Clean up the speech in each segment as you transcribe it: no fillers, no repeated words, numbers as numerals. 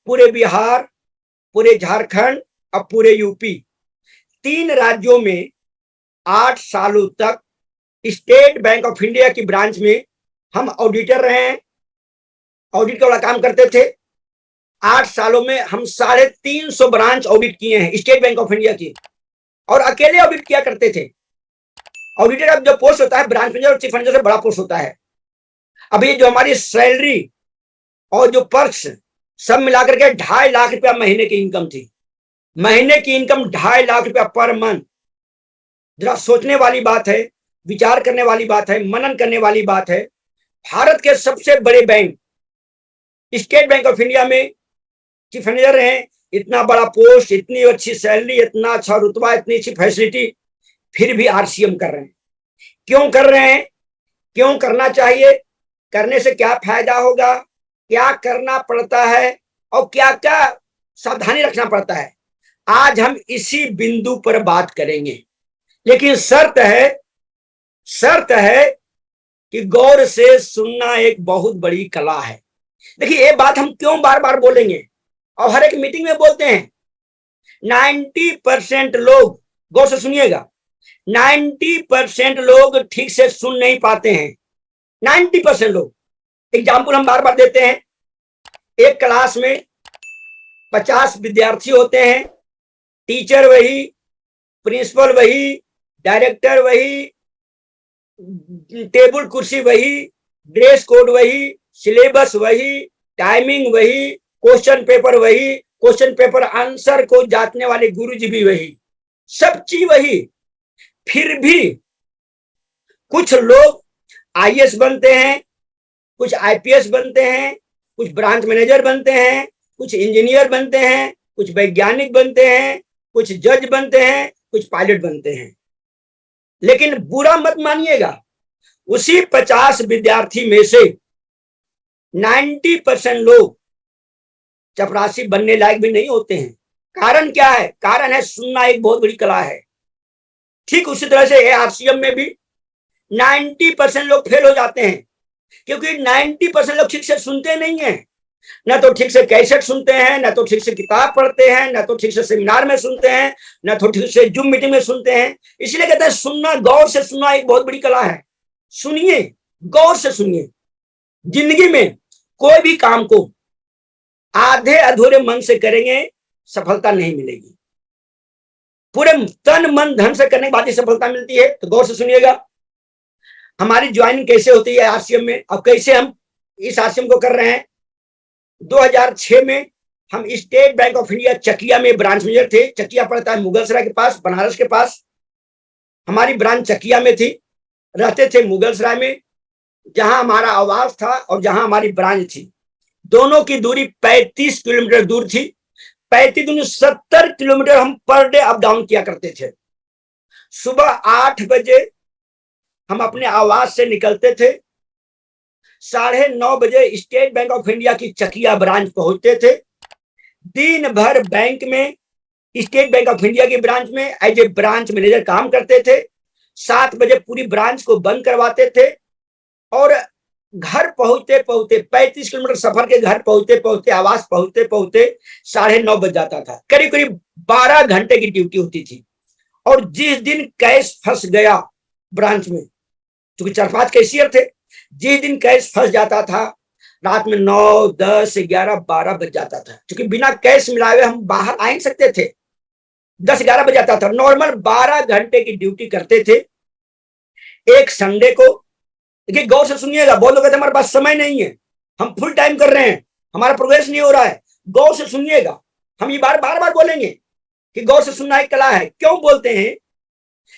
पूरे बिहार, पूरे झारखंड और पूरे यूपी, 3 राज्यों में 8 सालों तक स्टेट बैंक ऑफ इंडिया की ब्रांच में हम ऑडिटर रहे हैं, ऑडिट का बड़ा काम करते थे। 8 सालों में हम 350 ब्रांच ऑडिट किए हैं स्टेट बैंक ऑफ इंडिया की, और अकेले ऑडिट किया करते थे। ऑडिटर अब जो पोस्ट होता है ब्रांच मैनेजर और चीफ मैनेजर से बड़ा पोस्ट होता है। अभी जो हमारी सैलरी और जो पर्क्स सब मिलाकर के 2.5 लाख रुपया महीने की इनकम थी। महीने की इनकम 2.5 लाख रुपया पर मंथ। जरा सोचने वाली बात है, विचार करने वाली बात है, मनन करने वाली बात है। भारत के सबसे बड़े bank state Bank of India में चीफ मैनेजर रहे, इतना बड़ा पोस्ट, इतनी अच्छी सैलरी, इतना अच्छा रुतबा, इतनी अच्छी फैसिलिटी, फिर भी आरसीएम कर रहे हैं। क्यों कर रहे हैं? क्यों करना चाहिए? करने से क्या फायदा होगा? क्या करना पड़ता है और क्या क्या सावधानी रखना पड़ता है, आज हम इसी बिंदु पर बात करेंगे। लेकिन शर्त है कि गौर से सुनना एक बहुत बड़ी कला है। देखिए, ये बात हम क्यों बार बार बोलेंगे और हर एक मीटिंग में बोलते हैं। 90% लोग, गौर से सुनिएगा, 90% लोग ठीक से सुन नहीं पाते हैं। 90% लोग। एग्जाम्पल हम बार बार देते हैं। एक क्लास में 50 विद्यार्थी होते हैं, टीचर वही, प्रिंसिपल वही, डायरेक्टर वही, टेबल कुर्सी वही, ड्रेस कोड वही, सिलेबस वही, टाइमिंग वही, क्वेश्चन पेपर वही, क्वेश्चन पेपर आंसर को जांचने वाले गुरुजी भी वही, सब चीज वही। फिर भी कुछ लोग आईएएस बनते हैं, कुछ आईपीएस बनते हैं, कुछ ब्रांच मैनेजर बनते हैं, कुछ इंजीनियर बनते हैं, कुछ वैज्ञानिक बनते हैं, कुछ जज बनते हैं, कुछ पायलट बनते हैं। लेकिन बुरा मत मानिएगा, उसी 50 विद्यार्थी में से 90% लोग चपरासी बनने लायक भी नहीं होते हैं। कारण क्या है? कारण है सुनना एक बहुत बड़ी कला है। ठीक उसी तरह से आरसीएम में भी 90% लोग फेल हो जाते हैं, क्योंकि 90% लोग ठीक से सुनते नहीं है। ना तो ठीक से कैसेट सुनते हैं, ना तो ठीक से किताब पढ़ते हैं, ना तो ठीक से सेमिनार में सुनते हैं, ना तो ठीक से जूम मीटिंग में सुनते हैं। इसलिए कहते हैं सुनना, गौर से सुनना एक बहुत बड़ी कला है। सुनिए, गौर से सुनिए। जिंदगी में कोई भी काम को आधे अधूरे मन से करेंगे, सफलता नहीं मिलेगी। पूरे तन मन धन से करने के बाद ही सफलता मिलती है। तो गौर से सुनिएगा, हमारी ज्वाइनिंग कैसे होती है आरसीएम में, अब कैसे हम इस आरसीएम को कर रहे हैं। 2006 में हम State Bank of India Chakia में ब्रांच मैनेजर थे। चकिया पड़ता है मुगलसराय के पास, बनारस के पास। हमारी ब्रांच चकिया में थी, रहते थे मुगलसराय में, जहां हमारा आवास था और जहां हमारी ब्रांच थी। दोनों की दूरी 35 किलोमीटर दूर थी। 35 दूनी 70 किलोमीटर हम पर डे अप डाउन किया करते थे। सुबह 8 बजे हम अपने आवास से निकलते थे, 9:30 बजे स्टेट बैंक ऑफ इंडिया की चकिया ब्रांच पहुंचते थे। दिन भर बैंक में, स्टेट बैंक ऑफ इंडिया की ब्रांच में एज ए ब्रांच मैनेजर काम करते थे। 7 बजे पूरी ब्रांच को बंद करवाते थे और घर पहुंचते पहुंचते 35 किलोमीटर सफर के घर पहुंचते पहुंचते, आवास पहुंचते पहुंचते 9:30 बज जाता था। करीब करीब 12 घंटे की ड्यूटी होती थी। और जिस दिन कैश फंस गया ब्रांच में, क्योंकि 4-5 कैशियर थे, जिस दिन कैश फंस जाता था, रात में 9, 10, 11, 12 बज जाता था। क्योंकि बिना कैश मिलाए हम बाहर आ नहीं सकते थे। 10, 11 बज जाता था। नॉर्मल 12 घंटे की ड्यूटी करते थे। एक संडे को, देखिए गौर से सुनिएगा, बहुत लोग कहते हैं हमारे पास समय नहीं है, हम फुल टाइम कर रहे हैं, हमारा प्रोग्रेस नहीं हो रहा है। गौर से सुनिएगा, हम ये बार बार बोलेंगे कि गौर से सुनना एक कला है। क्यों बोलते हैं?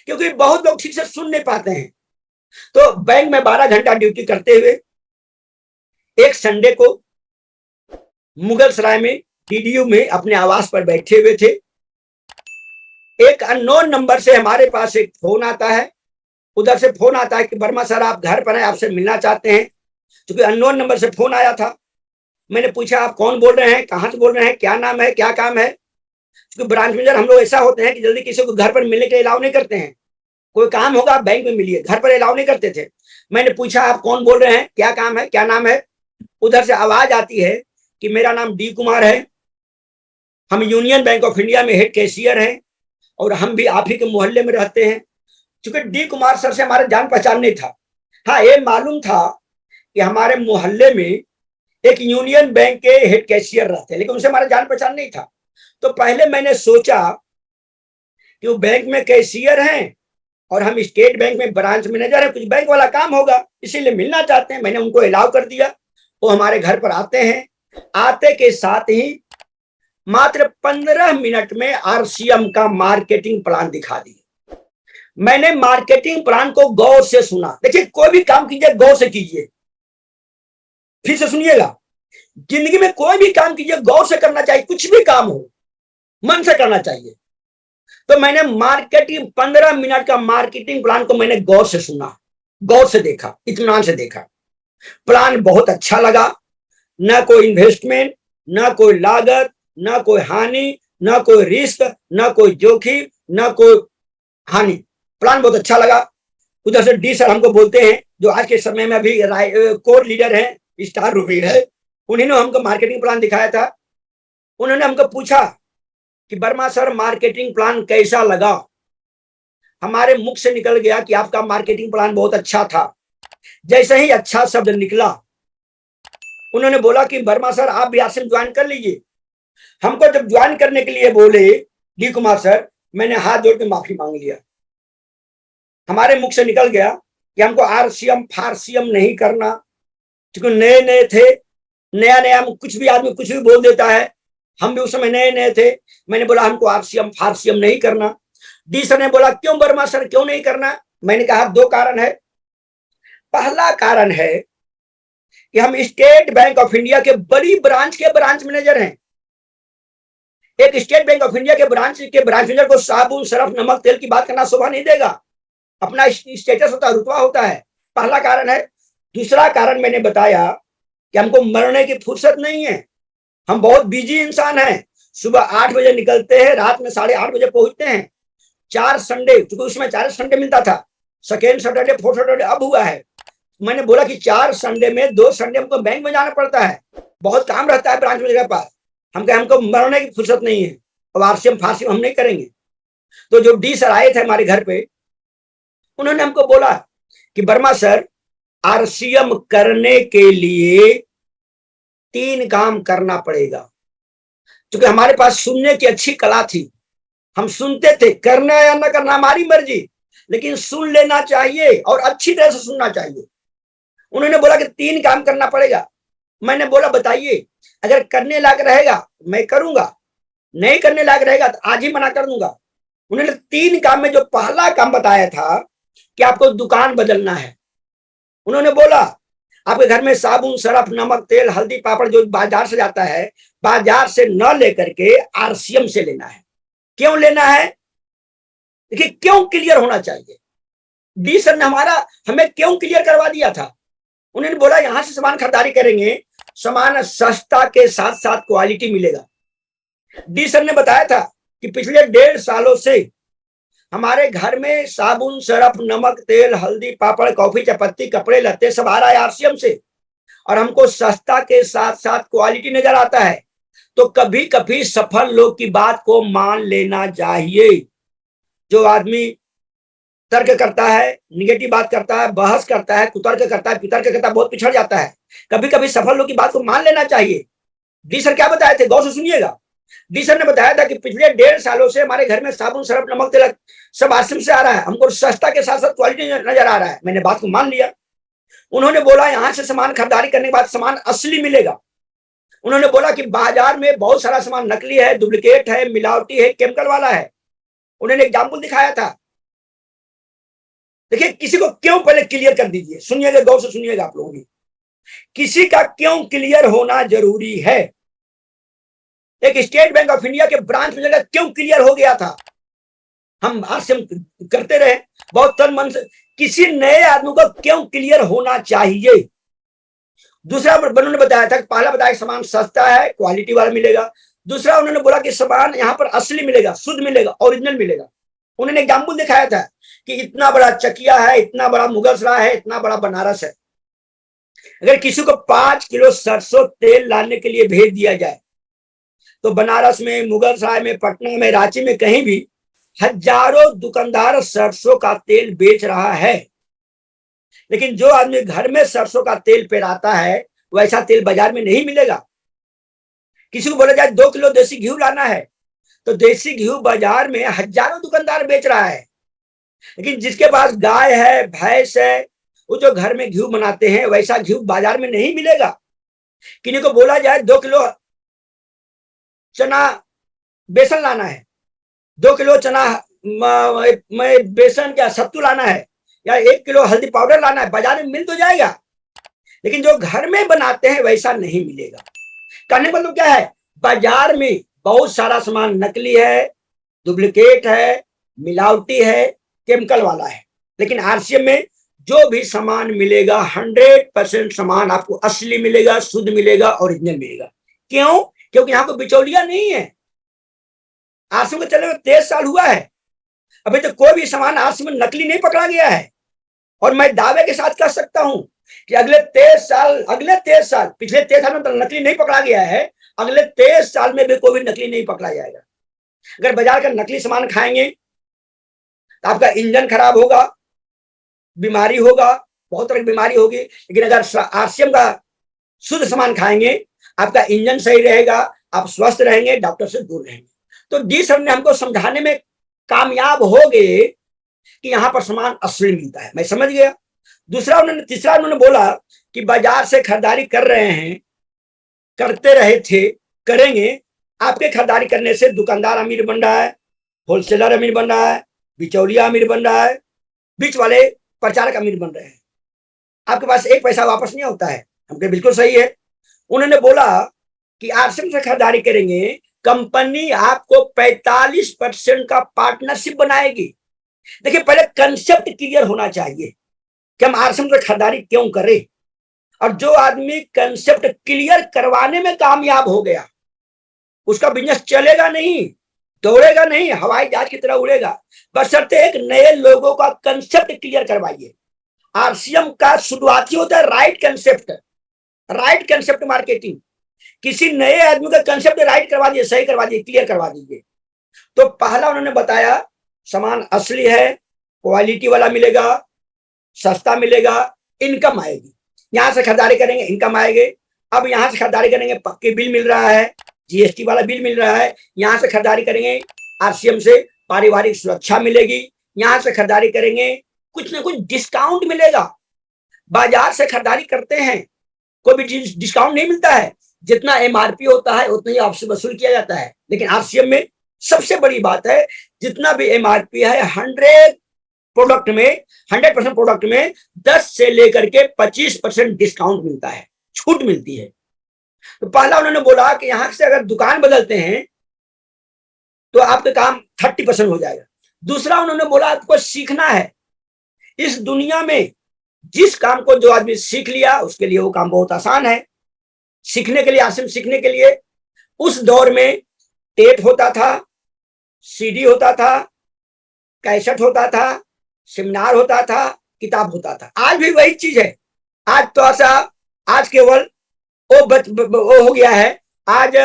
क्योंकि बहुत लोग ठीक से सुन नहीं पाते हैं। तो बैंक में 12 घंटा ड्यूटी करते हुए एक संडे को मुगलसराय में डीडीयू में अपने आवास पर बैठे हुए थे। एक अननोन नंबर से हमारे पास एक फोन आता है। उधर से फोन आता है कि वर्मा सर आप घर पर हैं, आपसे मिलना चाहते हैं। क्योंकि अननोन नंबर से फोन आया था। मैंने पूछा आप कौन बोल रहे हैं, कहां से बोल रहे हैं, क्या नाम है, क्या काम है। क्योंकि ब्रांच मैनेजर हम लोग ऐसा होते हैं कि जल्दी किसी को घर पर मिलने के लिए अलाउ नहीं करते हैं। कोई काम होगा आप बैंक में मिलिए, घर पर अलाउ नहीं करते थे। मैंने पूछा आप कौन बोल रहे हैं, क्या काम है, क्या नाम है। उधर से आवाज आती है कि मेरा नाम डी कुमार है, हम यूनियन बैंक ऑफ इंडिया में हेड कैशियर हैं और हम भी आप ही के मोहल्ले में रहते हैं। क्योंकि डी कुमार सर से हमारा जान पहचान नहीं था। हाँ, ये मालूम था कि हमारे मोहल्ले में एक यूनियन बैंक के हेड कैशियर रहते हैं, लेकिन उनसे हमारा जान पहचान नहीं था। तो पहले मैंने सोचा कि वो बैंक में कैशियर हैं और हम स्टेट बैंक में ब्रांच मैनेजर हैं, कुछ बैंक वाला काम होगा, इसीलिए मिलना चाहते हैं। मैंने उनको अलाउ कर दिया। वो हमारे घर पर आते हैं। आते के साथ ही मात्र 15 मिनट में आरसीएम का मार्केटिंग प्लान दिखा दिया। मैंने मार्केटिंग प्लान को गौर से सुना। देखिए, कोई भी काम कीजिए गौर से कीजिए। फिर से सुनिएगा, जिंदगी में कोई भी काम कीजिए गौर से करना चाहिए। कुछ भी काम हो मन से करना चाहिए। तो मैंने मार्केटिंग 15 मिनट का मार्केटिंग प्लान को मैंने गौर से सुना, गौर से देखा, इत्मीनान से देखा। प्लान बहुत अच्छा लगा। ना कोई इन्वेस्टमेंट, ना कोई लागत, ना कोई हानि, ना कोई रिस्क, ना कोई जोखिम, ना कोई हानि। प्लान बहुत अच्छा लगा। उधर से डी सर हमको बोलते हैं, जो आज के समय में अभी कोर लीडर हैं, स्टार रूपी है, उन्होंने हमको मार्केटिंग प्लान दिखाया था। उन्होंने हमको पूछा कि वर्मा सर, मार्केटिंग प्लान कैसा लगा? हमारे मुख से निकल गया कि आपका मार्केटिंग प्लान बहुत अच्छा था। जैसे ही अच्छा शब्द निकला, उन्होंने बोला कि वर्मा सर, आप भी आश्रम ज्वाइन कर लीजिए। हमको जब ज्वाइन करने के लिए बोले डी कुमार सर, मैंने हाथ जोड़ के माफी मांग लिया। हमारे मुख से निकल गया कि हमको आरसीएम फारसीएम नहीं करना, क्योंकि नए नए थे। नया नया कुछ भी आदमी कुछ भी बोल देता है। हम भी उस समय नए नए थे। मैंने बोला हमको आरसीएम फारसीएम नहीं करना। डी सर ने बोला क्यों वर्मा सर, क्यों नहीं करना? मैंने कहा 2 कारण है। पहला कारण है कि हम स्टेट बैंक ऑफ इंडिया के बड़ी ब्रांच के ब्रांच मैनेजर हैं। एक स्टेट बैंक ऑफ इंडिया के ब्रांच मैनेजर को साबुन, सरफ, नमक, तेल की बात करना शोभा नहीं देगा। अपना स्टेटस होता है, रुतबा होता है। पहला कारण है। दूसरा कारण मैंने बताया कि हमको मरने की फुर्सत नहीं है। हम बहुत बिजी इंसान हैं। सुबह 8 बजे निकलते हैं, रात में 8:30 बजे पहुंचते हैं। 4 संडे, क्योंकि उसमें 4 संडे मिलता था, सेकेंड सैटरडे, फोर्थ सैटरडे अब हुआ है। मैंने बोला कि 4 संडे में 2 संडे हमको बैंक में जाना पड़ता है, बहुत काम रहता है ब्रांच मैनेजर के पास। हमको मरने की फुर्सत नहीं है, अब आरसीएम फारसीएम हम नहीं करेंगे। तो जो डी सर आए थे हमारे घर पे, उन्होंने हमको बोला कि वर्मा सर, आरसीएम करने के लिए 3 काम करना पड़ेगा। क्योंकि हमारे पास सुनने की अच्छी कला थी, हम सुनते थे। करना या ना करना हमारी मर्जी, लेकिन सुन लेना चाहिए और अच्छी तरह से सुनना चाहिए। उन्होंने बोला कि 3 काम करना पड़ेगा। मैंने बोला बताइए। अगर करने लायक रहेगा मैं करूंगा, नहीं करने लायक रहेगा तो आज ही मना कर दूंगा। उन्होंने 3 काम में जो पहला काम बताया था कि आपको दुकान बदलना है। उन्होंने बोला आपके घर में साबुन, सरफ, नमक, तेल, हल्दी, पापड़ जो बाजार से जाता है, बाजार से न लेकर के आरसीएम से लेना है। क्यों लेना है? देखिए, क्यों क्लियर होना चाहिए। डी सर ने हमें क्यों क्लियर करवा दिया था। उन्होंने बोला यहां से सामान खरीदारी करेंगे, सामान सस्ता के साथ साथ क्वालिटी मिलेगा। डी सर ने बताया था कि पिछले 1.5 सालों से हमारे घर में साबुन, सरफ, नमक, तेल, हल्दी, पापड़, कॉफी, चायपत्ती, कपड़े लत्ते सब आ रहा है आरसीएम से, और हमको सस्ता के साथ साथ क्वालिटी नजर आता है। तो कभी कभी सफल लोग की बात को मान लेना चाहिए। जो आदमी तर्क करता है, निगेटिव बात करता है, बहस करता है, कुतर्क करता है, वितर्क करता है, बहुत पिछड़ जाता है। कभी कभी सफल लोग की बात को मान लेना चाहिए। डी सर क्या बताए थे, गौर से सुनिएगा। डी सर ने बताया था कि पिछले 1.5 सालों से हमारे घर में साबुन, सरफ, नमक, तेल सब आश्रम से आ रहा है, हमको सस्ता के साथ साथ क्वालिटी नजर आ रहा है। मैंने बात को मान लिया। उन्होंने बोला यहां से सामान खरीदारी करने के बाद सामान असली मिलेगा। उन्होंने बोला कि बाजार में बहुत सारा सामान नकली है, डुप्लीकेट है, मिलावटी है, केमिकल वाला है। उन्होंने एग्जाम्पल दिखाया था। देखिए, किसी को क्यों पहले क्लियर कर दीजिए, सुनिएगा, गौर से सुनिएगा आप लोगों की। किसी का क्यों क्लियर होना जरूरी है। एक स्टेट बैंक ऑफ इंडिया के ब्रांच मैनेजर क्यों क्लियर हो गया था। हम आश्रम करते रहे बहुत तन मन से। किसी नए आदमी को क्यों क्लियर होना चाहिए। दूसरा उन्होंने बताया था, पहला बताया सामान सस्ता है, क्वालिटी वाला मिलेगा। दूसरा उन्होंने बोला कि सामान यहाँ पर असली मिलेगा, शुद्ध मिलेगा, ओरिजिनल मिलेगा। उन्होंने एग्जाम्पल दिखाया था कि इतना बड़ा चकिया है, इतना बड़ा मुगलसराय है, इतना बड़ा बनारस है। अगर किसी को 5 किलो सरसों तेल लाने के लिए भेज दिया जाए तो बनारस में, मुगलसराय में, पटना में, रांची में, कहीं भी हजारों दुकानदार सरसों का तेल बेच रहा है। लेकिन जो आदमी घर में सरसों का तेल पेराता है वैसा तेल बाजार में नहीं मिलेगा। किसी को बोला जाए 2 किलो देसी घी लाना है तो देसी घी बाजार में हजारों दुकानदार बेच रहा है। लेकिन जिसके पास गाय है, भैंस है, वो जो घर में घी बनाते हैं वैसा घी बाजार में नहीं मिलेगा। किसी को बोला जाए 2 किलो चना बेसन लाना है, 2 किलो चना में बेसन क्या सत्तू लाना है, या 1 किलो हल्दी पाउडर लाना है, बाजार में मिल तो जाएगा। लेकिन जो घर में बनाते हैं वैसा नहीं मिलेगा। कहने का मतलब क्या है, बाजार में बहुत सारा सामान नकली है, डुप्लीकेट है, मिलावटी है, केमिकल वाला है। लेकिन आरसीएम में जो भी सामान मिलेगा 100% सामान आपको असली मिलेगा, शुद्ध मिलेगा, ओरिजिनल मिलेगा। क्यों? क्योंकि यहाँ पर बिचौलिया नहीं है। आरसीएम को चले हुए 23 साल हुआ है, अभी तक कोई भी सामान आरसीएम में नकली नहीं पकड़ा गया है। और मैं दावे के साथ कह सकता हूं कि अगले 23 साल, पिछले 23 साल में तो नकली नहीं पकड़ा गया है, अगले 23 साल में भी कोई भी नकली नहीं पकड़ा जाएगा। अगर बाजार का नकली सामान खाएंगे तो आपका इंजन खराब होगा, बीमारी होगा, बहुत तरह की बीमारी होगी। लेकिन अगर आरसीएम का शुद्ध सामान खाएंगे आपका इंजन सही रहेगा, आप स्वस्थ रहेंगे, डॉक्टर से दूर रहेंगे। तो डी सर ने हमको समझाने में कामयाब हो गए कि यहां पर सामान असली मिलता है, मैं समझ गया। तीसरा उन्होंने बोला कि बाजार से खरीदारी कर रहे हैं, करते रहे थे, करेंगे। आपके खरीदारी करने से दुकानदार अमीर बन रहा है, होलसेलर अमीर बन रहा है, बिचौलिया अमीर बन रहा है, बीच वाले प्रचारक अमीर बन रहे हैं। आपके पास एक पैसा वापस नहीं होता है। हमको बिल्कुल सही है। उन्होंने बोला कि आरसीएम से खरीदारी करेंगे, कंपनी आपको 45% का पार्टनरशिप बनाएगी। देखिए, पहले कंसेप्ट क्लियर होना चाहिए कि हम आरसीएम से खरीदारी क्यों करें। और जो आदमी कंसेप्ट क्लियर करवाने में कामयाब हो गया उसका बिजनेस चलेगा नहीं, दौड़ेगा नहीं, हवाई जहाज की तरह उड़ेगा। बशर्ते एक नए लोगों का कंसेप्ट क्लियर करवाइए। आरसीएम का शुरुआती होता है राइट कंसेप्ट मार्केटिंग। किसी नए आदमी का कंसेप्ट राइट करवा दीजिए, सही करवा दीजिए, क्लियर करवा दीजिए। तो पहला उन्होंने बताया सामान असली है, क्वालिटी वाला मिलेगा, सस्ता मिलेगा, इनकम आएगी। यहां से खरीदारी करेंगे, इनकम आएगी। अब यहां से खरीदारी करेंगे, पक्के बिल मिल रहा है, जीएसटी वाला बिल मिल रहा है। यहां से खरीदारी करेंगे, आरसीएम से पारिवारिक सुरक्षा मिलेगी। यहां से खरीदारी करेंगे, कुछ ना कुछ डिस्काउंट मिलेगा। बाजार से खरीदारी करते हैं, कोई भी डिस्काउंट नहीं मिलता है। जितना एमआरपी होता है उतना ही आपसे वसूल किया जाता है। लेकिन आरसीएम में सबसे बड़ी बात है, जितना भी एमआरपी है 100% प्रोडक्ट में 10 से लेकर के 25% डिस्काउंट मिलता है, छूट मिलती है। तो पहला उन्होंने बोला कि यहां से अगर दुकान बदलते हैं तो आपका काम 30% हो जाएगा। दूसरा उन्होंने बोला आपको सीखना है। इस दुनिया में जिस काम को जो आदमी सीख लिया उसके लिए वो काम बहुत आसान है। सीखने के लिए, आरसीएम सीखने के लिए उस दौर में टेप होता था, सीडी होता था, कैसेट होता था, सेमिनार होता था, किताब होता था। आज भी वही चीज है। आज तो ऐसा, आज केवल वो हो गया है, आज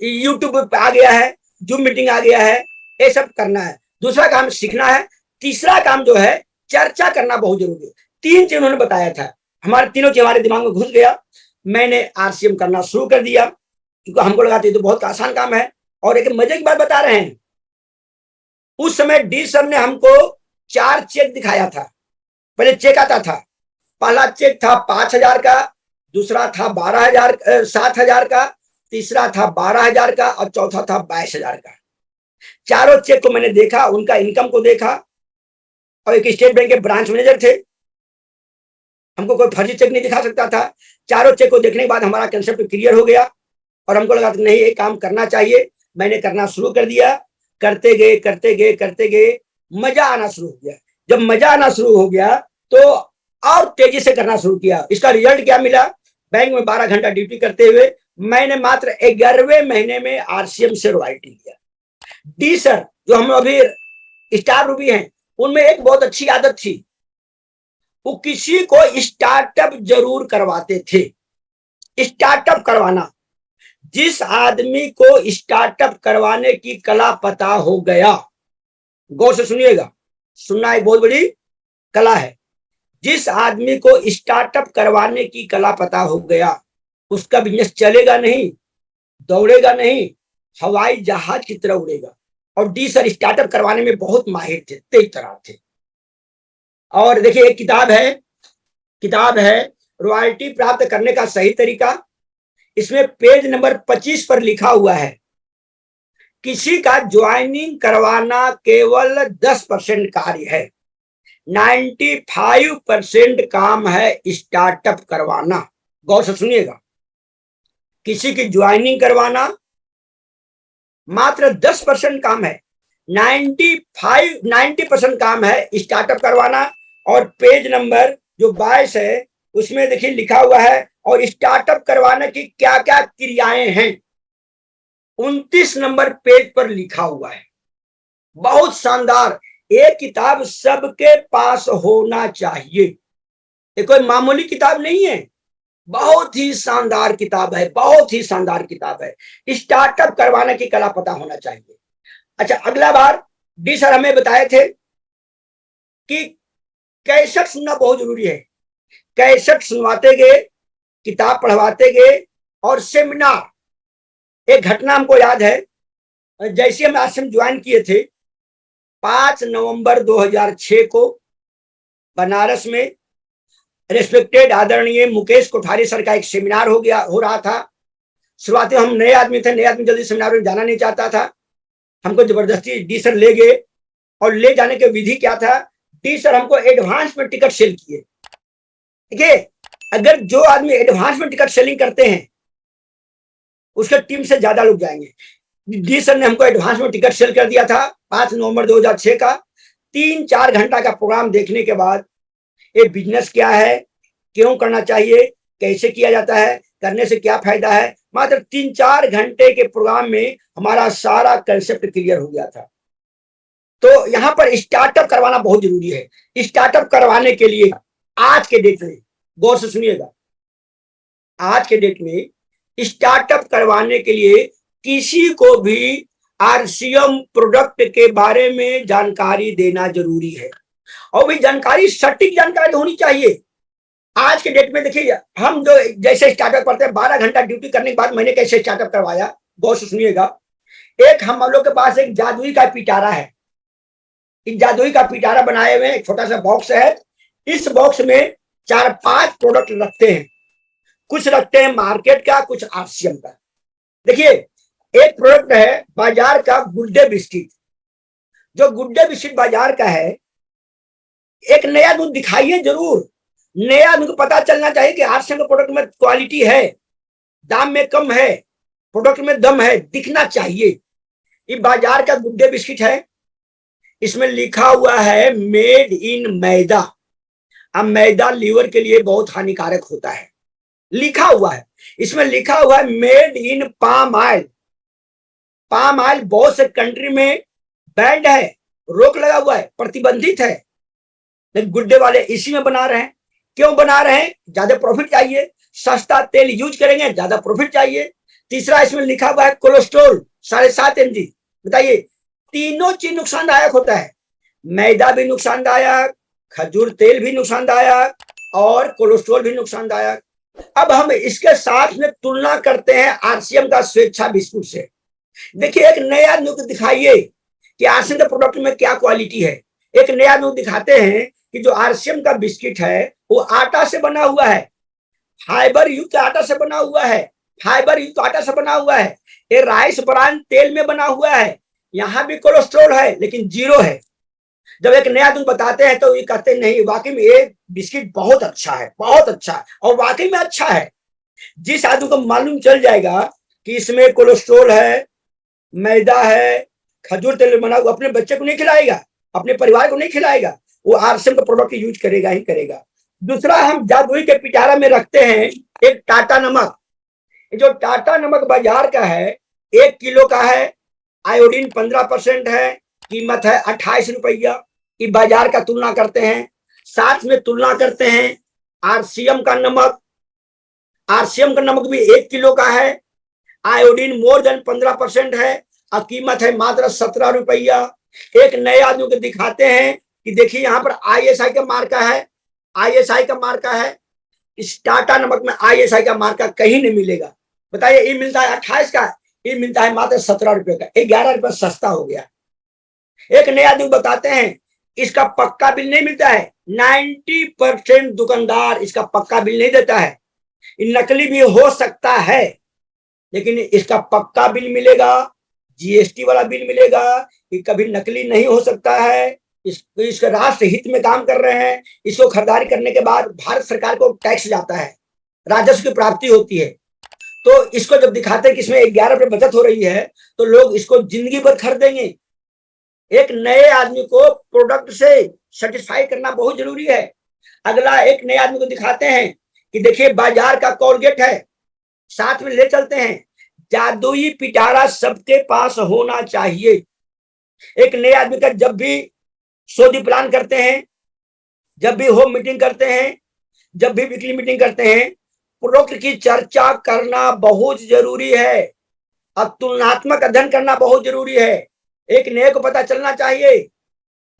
यूट्यूब पे आ गया है, जूम मीटिंग आ गया है, ये सब करना है। दूसरा काम सीखना है। तीसरा काम जो है चर्चा करना बहुत जरूरी है। 3 चीज उन्होंने बताया था, हमारे तीनों चीज हमारे दिमाग में घुस गया। मैंने आरसीएम करना शुरू कर दिया क्योंकि हमको लगा था ये तो बहुत आसान काम है। और एक मजे की बात बता रहे हैं, उस समय डी सर ने हमको 4 चेक दिखाया था। पहले चेक आता था, पहला चेक था 5,000 का, दूसरा था 7,000 का, तीसरा था 12,000 का और चौथा था 22,000 का। चारों चेक को मैंने देखा, उनका इनकम को देखा। और एक स्टेट बैंक के ब्रांच मैनेजर थे, हमको कोई फर्जी चेक नहीं दिखा सकता था। चारों चेक को देखने के बाद हमारा कंसेप्ट क्लियर हो गया और हमको लगा कि नहीं, ये काम करना चाहिए। मैंने करना शुरू कर दिया। करते गए मजा आना शुरू हो गया। जब मजा आना शुरू हो गया तो और तेजी से करना शुरू किया। इसका रिजल्ट क्या मिला? बैंक में 12 घंटा ड्यूटी करते हुए मैंने मात्र 11वें महीने में आरसीएम से रॉयल्टी लिया। डी सर जो हम अभी स्टार रूबी हैं, उनमें एक बहुत अच्छी आदत थी, वो किसी को स्टार्टअप जरूर करवाते थे। स्टार्टअप करवाना, जिस आदमी को स्टार्टअप करवाने की कला पता हो गया, गौर से सुनिएगा, सुनना एक बहुत बड़ी कला है। जिस आदमी को स्टार्टअप करवाने की कला पता हो गया, उसका बिजनेस चलेगा नहीं, दौड़ेगा नहीं, हवाई जहाज की तरह उड़ेगा। और डी सर स्टार्टअप करवाने में बहुत माहिर थे, तेज तरह थे। और देखिए एक किताब है रॉयल्टी प्राप्त करने का सही तरीका। इसमें पेज नंबर 25 पर लिखा हुआ है, किसी का ज्वाइनिंग करवाना केवल 10% कार्य है, 95% काम है स्टार्टअप करवाना। गौर से सुनिएगा, किसी की ज्वाइनिंग करवाना मात्र 10% काम है, 90% काम है स्टार्टअप करवाना। और पेज नंबर जो 22 है उसमें देखिए लिखा हुआ है, और स्टार्टअप करवाने की क्या क्या क्रियाएं हैं, 29 नंबर पेज पर लिखा हुआ है। बहुत शानदार, एक किताब सबके पास होना चाहिए। ये कोई मामूली किताब नहीं है, बहुत ही शानदार किताब है, बहुत ही शानदार किताब है। स्टार्टअप करवाने की कला पता होना चाहिए। अच्छा, अगला बार डी सर हमें बताए थे कि कैसेट सुनना बहुत जरूरी है। कैसेट सुनवाते गए, किताब पढ़वाते गए, और सेमिनार। एक घटना हमको याद है, जैसे हम आश्रम ज्वाइन किए थे 5 नवंबर 2006 को बनारस में रेस्पेक्टेड आदरणीय मुकेश कोठारी सर का एक सेमिनार हो रहा था। शुरुआती हम नए आदमी थे, नए आदमी जल्दी सेमिनार में जाना नहीं चाहता था। हमको जबरदस्ती डी सर ले गए, और ले जाने की विधि क्या था, डी सर हमको एडवांस में टिकट सेल किए। देखिए, अगर जो आदमी एडवांस में टिकट सेलिंग करते हैं उसके टीम से ज्यादा लोग जाएंगे। डी सर ने हमको एडवांस में टिकट सेल कर दिया था 5 नवंबर 2006 का। 3-4 घंटा का प्रोग्राम देखने के बाद ये बिजनेस क्या है, क्यों करना चाहिए, कैसे किया जाता है, करने से क्या फायदा है, मात्र 3-4 घंटे के प्रोग्राम में हमारा सारा कंसेप्ट क्लियर हो गया था। तो यहां पर स्टार्टअप करवाना बहुत जरूरी है। स्टार्टअप करवाने के लिए आज के डेट में, गौर से सुनिएगा, आज के डेट में स्टार्टअप करवाने के लिए किसी को भी आरसीएम प्रोडक्ट के बारे में जानकारी देना जरूरी है, और भी जानकारी सटीक जानकारी होनी चाहिए। आज के डेट में देखिए, हम जो जैसे स्टार्टअप करते हैं 12 घंटा ड्यूटी करने के बाद मैंने कैसे स्टार्टअप करवाया, गौर से सुनिएगा। एक हम लोग के पास एक जादुई का पिटारा है। इस जादुई का पिटारा बनाए हुए एक छोटा सा बॉक्स है। इस बॉक्स में 4-5 प्रोडक्ट रखते हैं, कुछ रखते हैं मार्केट का, कुछ आरसीएम का। देखिए, एक प्रोडक्ट है बाजार का गुड्डे बिस्किट। जो गुड्डे बिस्किट बाजार का है, एक नया दूध दिखाइए जरूर। नया दूध को पता चलना चाहिए कि आरसीएम के प्रोडक्ट में क्वालिटी है, दाम में कम है, प्रोडक्ट में दम है, दिखना चाहिए। ये बाजार का गुड्डे बिस्किट है। इसमें लिखा हुआ है मेड इन मैदा। अब मैदा लीवर के लिए बहुत हानिकारक होता है, लिखा हुआ है। इसमें लिखा हुआ है made in palm oil. Palm oil बहुत से कंट्री में बैंड है, रोक लगा हुआ है, प्रतिबंधित है, लेकिन गुड्डे वाले इसी में बना रहे हैं। क्यों बना रहे हैं? ज्यादा प्रॉफिट चाहिए, सस्ता तेल यूज करेंगे, ज्यादा प्रॉफिट चाहिए। तीसरा इसमें लिखा हुआ है कोलेस्ट्रॉल 7.5 mg। बताइए, तीनों चीज नुकसानदायक होता है। मैदा भी नुकसानदायक, खजूर तेल भी नुकसानदायक, और कोलेस्ट्रॉल भी नुकसानदायक। अब हम इसके साथ में तुलना करते हैं आरसीएम का स्वेच्छा बिस्कुट से। देखिए, एक नया नुक दिखाइए कि आरसीएम के प्रोडक्ट में क्या क्वालिटी है। एक नया नुक दिखाते हैं कि जो आरसीएम का बिस्किट है वो आटा से बना हुआ है, फाइबर युक्त आटा से बना हुआ है, फाइबर युक्त आटा से बना हुआ है। ये राइस ब्रान तेल में बना हुआ है। यहाँ भी कोलेस्ट्रॉल है लेकिन जीरो है। जब एक नया दूध बताते हैं तो ये कहते नहीं, वाकई में ये बिस्किट बहुत अच्छा है, बहुत अच्छा है, और वाकई में अच्छा है। जिस आदमी को मालूम चल जाएगा कि इसमें कोलेस्ट्रॉल है, मैदा है, खजूर तेल में बना हुआ, अपने बच्चे को नहीं खिलाएगा, अपने परिवार को नहीं खिलाएगा, वो आरसीएम का प्रोडक्ट यूज करेगा ही करेगा। दूसरा, हम जादुई के पिटारा में रखते हैं एक टाटा नमक। जो टाटा नमक बाजार का है, 1 किलो का है, आयोडीन 15% है, कीमत है 28 रुपया। ये बाजार का तुलना करते हैं, साथ में तुलना करते हैं आरसीएम का नमक। आरसीएम का नमक भी 1 किलो का है, आयोडीन मोर देन 15% है और कीमत है मात्र 17 रुपया। एक नए आदमी को दिखाते हैं कि देखिए यहाँ पर ISI का मार्का है, ISI का मार्का है। इस टाटा नमक में ISI का मार्का कहीं नहीं मिलेगा। बताइए, ये मिलता है 28 का, ये मिलता है मात्र 17 रुपए का, 11 रुपए सस्ता हो गया। एक नए आदमी बताते हैं इसका पक्का बिल नहीं मिलता है। 90% दुकानदार इसका पक्का बिल नहीं देता है। नकली भी हो सकता है लेकिन इसका पक्का बिल मिलेगा, GST वाला बिल मिलेगा। ये कभी नकली नहीं हो सकता है। इसका राष्ट्र हित में काम कर रहे हैं। इसको खरीदारी करने के बाद भारत सरकार को टैक्स जाता है, राजस्व की प्राप्ति होती है। तो इसको जब दिखाते हैं कि इसमें 11 रुपए बचत हो रही है तो लोग इसको जिंदगी भर खरीदेंगे। एक नए आदमी को प्रोडक्ट से सेटिस्फाई करना बहुत जरूरी है। अगला एक नए आदमी को दिखाते हैं कि देखिए बाजार का कोलगेट है, साथ में ले चलते हैं। जादुई पिटारा सबके पास होना चाहिए। एक नए आदमी का जब भी सोदी प्लान करते हैं, जब भी होम मीटिंग करते हैं, जब भी वीकली मीटिंग करते हैं, प्रोडक्ट की चर्चा करना बहुत जरूरी है और तुलनात्मक अध्ययन करना बहुत जरूरी है। एक नए को पता चलना चाहिए,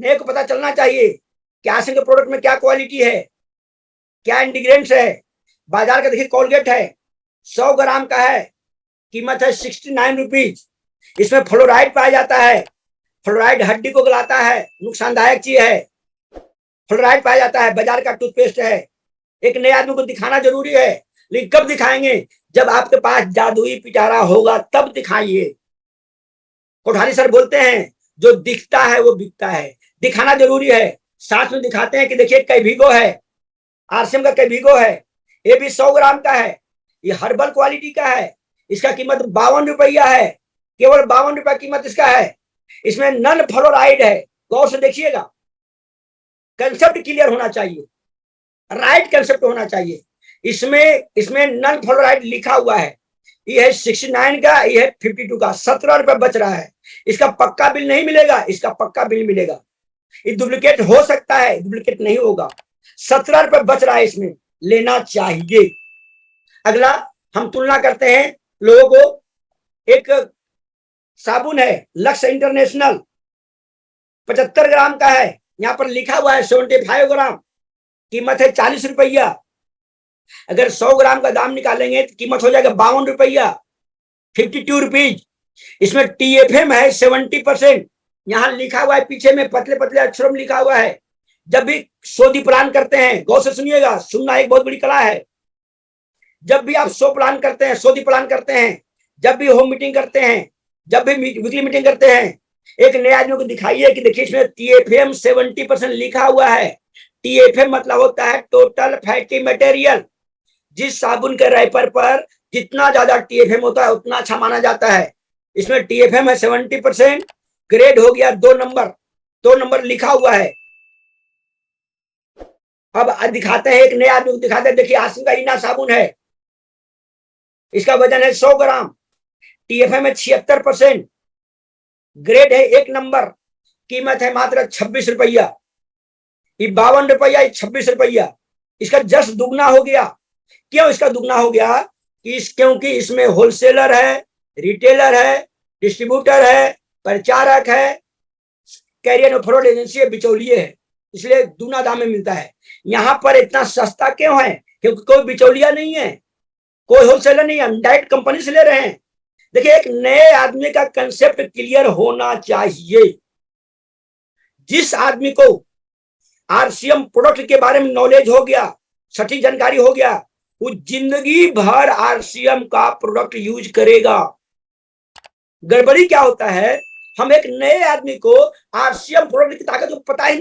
नए को पता चलना चाहिए क्या के प्रोडक्ट में क्या क्वालिटी है, क्या इंग्रेडिएंट्स है। बाजार का देखिए कोलगेट है, 100 ग्राम का है, कीमत है 69 रुपीज। इसमें फ्लोराइड पाया जाता है। फ्लोराइड हड्डी को गलाता है, नुकसानदायक चीज है। फ्लोराइड पाया जाता है, बाजार का टूथपेस्ट है। एक नए आदमी को दिखाना जरूरी है, लेकिन कब दिखाएंगे? जब आपके पास जादुई पिटारा होगा तब दिखाइए। कोठारी सर बोलते हैं जो दिखता है वो बिकता है। दिखाना जरूरी है। साथ में दिखाते हैं कि देखिए कैविगो है, RCM का कैविगो है, ये भी 100 ग्राम का है, ये हर्बल क्वालिटी का है। इसका कीमत 52 रुपया है, केवल 52 रुपया कीमत इसका है। इसमें नन फ्लोराइड है। गौर से देखिएगा, कंसेप्ट क्लियर होना चाहिए, राइट कंसेप्ट होना चाहिए। इसमें नन फ्लोराइड लिखा हुआ है। ये है 69 का, ये है 52 का, 17 रुपए बच रहा है। इसका पक्का बिल नहीं मिलेगा, इसका पक्का बिल मिलेगा। ये डुप्लीकेट हो सकता है, डुप्लीकेट नहीं होगा। 17 रुपए बच रहा है, इसमें लेना चाहिए। अगला हम तुलना करते हैं लोगों को। एक साबुन है लक्स इंटरनेशनल, 75 ग्राम का है, यहां पर लिखा हुआ है 75 ग्राम, कीमत है 40 रुपया। अगर 100 ग्राम का दाम निकालेंगे तो कीमत हो जाएगा 52 रुपया, 52 रुपीज। इसमें TFM है 70%, यहां लिखा हुआ है पीछे में पतले पतले अक्षरों में लिखा हुआ है। जब भी सोदी प्लान करते हैं, गौर से सुनिएगा, सुनना एक बहुत बड़ी कला है। जब भी आप सो प्लान करते हैं, सोदी प्लान करते हैं, जब भी होम मीटिंग करते हैं, जब भी वीकली मीटिंग करते हैं, एक नए आदमी को दिखाइए कि देखिए इसमें TFM 70% लिखा हुआ है। TFM मतलब होता है टोटल फैटी मटेरियल। जिस साबुन के रैपर पर जितना ज्यादा TFM होता है उतना अच्छा माना जाता है। इसमें TFM है 70%, ग्रेड हो गया 2 नंबर, 2 नंबर लिखा हुआ है। अब दिखाते हैं, एक नए आदमी को दिखाते हैं, देखिए आसिम का इना साबुन है, इसका वजन है 100 ग्राम, TFM है 76%, ग्रेड है 1 नंबर, कीमत है मात्र 26 रुपया। ये 52 रुपया, 26 रुपया, इसका जस्ट दुगना हो गया। क्यों इसका दुगना हो गया? क्योंकि इसमें होलसेलर है, रिटेलर है, डिस्ट्रीब्यूटर है, प्रचारक है, कैरियर फॉरवर्ड एजेंसी है, बिचौलिए है, इसलिए दुगना दाम में मिलता है। यहां पर इतना सस्ता क्यों है? क्योंकि कोई बिचौलिया नहीं है, कोई होलसेलर नहीं है, हम डायरेक्ट कंपनी से ले रहे हैं। देखिए, एक नए आदमी का कंसेप्ट क्लियर होना चाहिए। जिस आदमी को RCM प्रोडक्ट के बारे में नॉलेज हो गया, सटीक जानकारी हो गया, वो जिंदगी भर RCM का प्रोडक्ट यूज करेगा। गड़बड़ी क्या होता है, हम एक नए आदमी को RCM प्रोडक्ट की ताकत को पता ही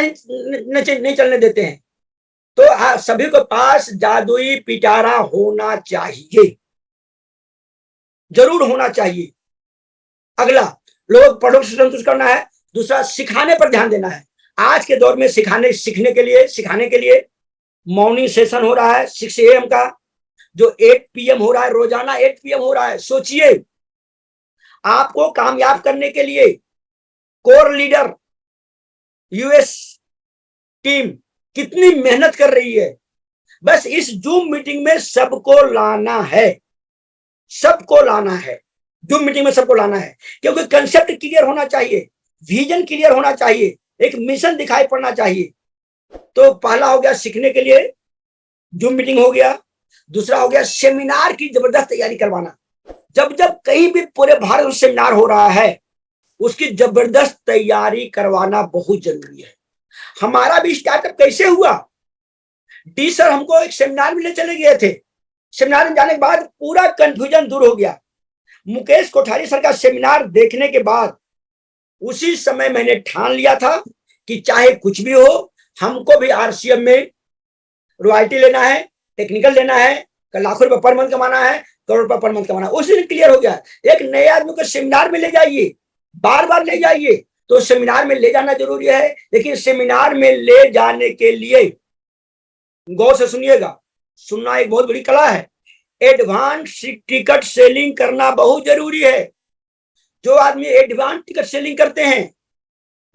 नहीं चलने देते हैं। तो सभी के पास जादुई पिटारा होना चाहिए, जरूर होना चाहिए। अगला, लोग प्रोडक्ट से संतुष्ट करना है। दूसरा, सिखाने पर ध्यान देना है। आज के दौर में सिखाने के लिए मॉर्निंग सेशन हो रहा है 6 AM का, जो 8 PM हो रहा है, रोजाना 8 PM हो रहा है। सोचिए, आपको कामयाब करने के लिए कोर लीडर US टीम कितनी मेहनत कर रही है। बस इस जूम मीटिंग में सबको लाना है। सबको लाना है, जूम मीटिंग में सबको लाना है, क्योंकि कंसेप्ट क्लियर होना चाहिए, विजन क्लियर होना चाहिए, एक मिशन दिखाई पड़ना चाहिए। तो पहला हो गया सीखने के लिए जूम मीटिंग हो गया, दूसरा हो गया सेमिनार की जबरदस्त तैयारी करवाना। जब जब कहीं भी पूरे भारत में सेमिनार हो रहा है, उसकी जबरदस्त तैयारी करवाना बहुत जरूरी है। हमारा भी स्टार्टअप कैसे हुआ, डी सर हमको एक सेमिनार में ले चले गए थे, सेमिनार में जाने के बाद पूरा कंफ्यूजन दूर हो गया। मुकेश कोठारी सर का सेमिनार देखने के बाद उसी समय मैंने ठान लिया था कि चाहे कुछ भी हो, हमको भी आरसीएम में रॉयल्टी लेना है, टेक्निकल लेना है, लाखों रुपए पर मंथ कमाना है, करोड़ रुपए पर मंथ कमाना। उस दिन क्लियर हो गया। एक नए आदमी को सेमिनार में ले जाइए, बार बार ले जाइए, तो सेमिनार में ले जाना जरूरी है। लेकिन सेमिनार में ले जाने के लिए गौर से सुनिएगा, सुनना एक बहुत बड़ी कला है। एडवांस टिकट सेलिंग करना बहुत जरूरी है। जो आदमी एडवांस टिकट सेलिंग करते हैं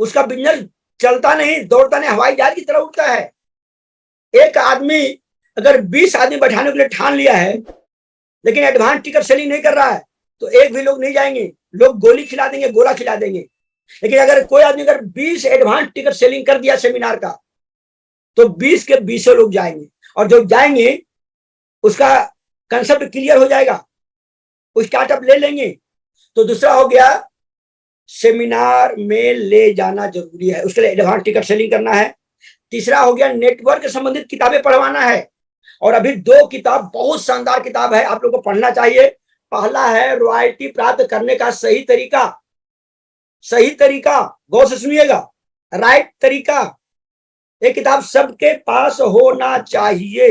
उसका बिजनेस चलता नहीं, दौड़ता नहीं, हवाई जहाज की तरह उड़ता है। एक आदमी अगर 20 आदमी बैठाने के लिए ठान लिया है लेकिन एडवांस टिकट सेलिंग नहीं कर रहा है तो एक भी लोग नहीं जाएंगे, लोग गोली खिला देंगे, गोला खिला देंगे। लेकिन अगर कोई आदमी अगर 20 एडवांस टिकट सेलिंग कर दिया सेमिनार का तो 20 के 20 लोग जाएंगे, और जो जाएंगे उसका कंसेप्ट क्लियर हो जाएगा, वो स्टार्टअप ले लेंगे। तो दूसरा हो गया सेमिनार में ले जाना जरूरी है, उसके लिए एडवांस टिकट सेलिंग करना है। तीसरा हो गया नेटवर्क संबंधित किताबें पढ़वाना है। और अभी 2 किताब बहुत शानदार किताब है, आप लोगों को पढ़ना चाहिए। पहला है रॉयल्टी प्राप्त करने का सही तरीका, सही तरीका, गौर से सुनिएगा, राइट तरीका। एक किताब सबके पास होना चाहिए,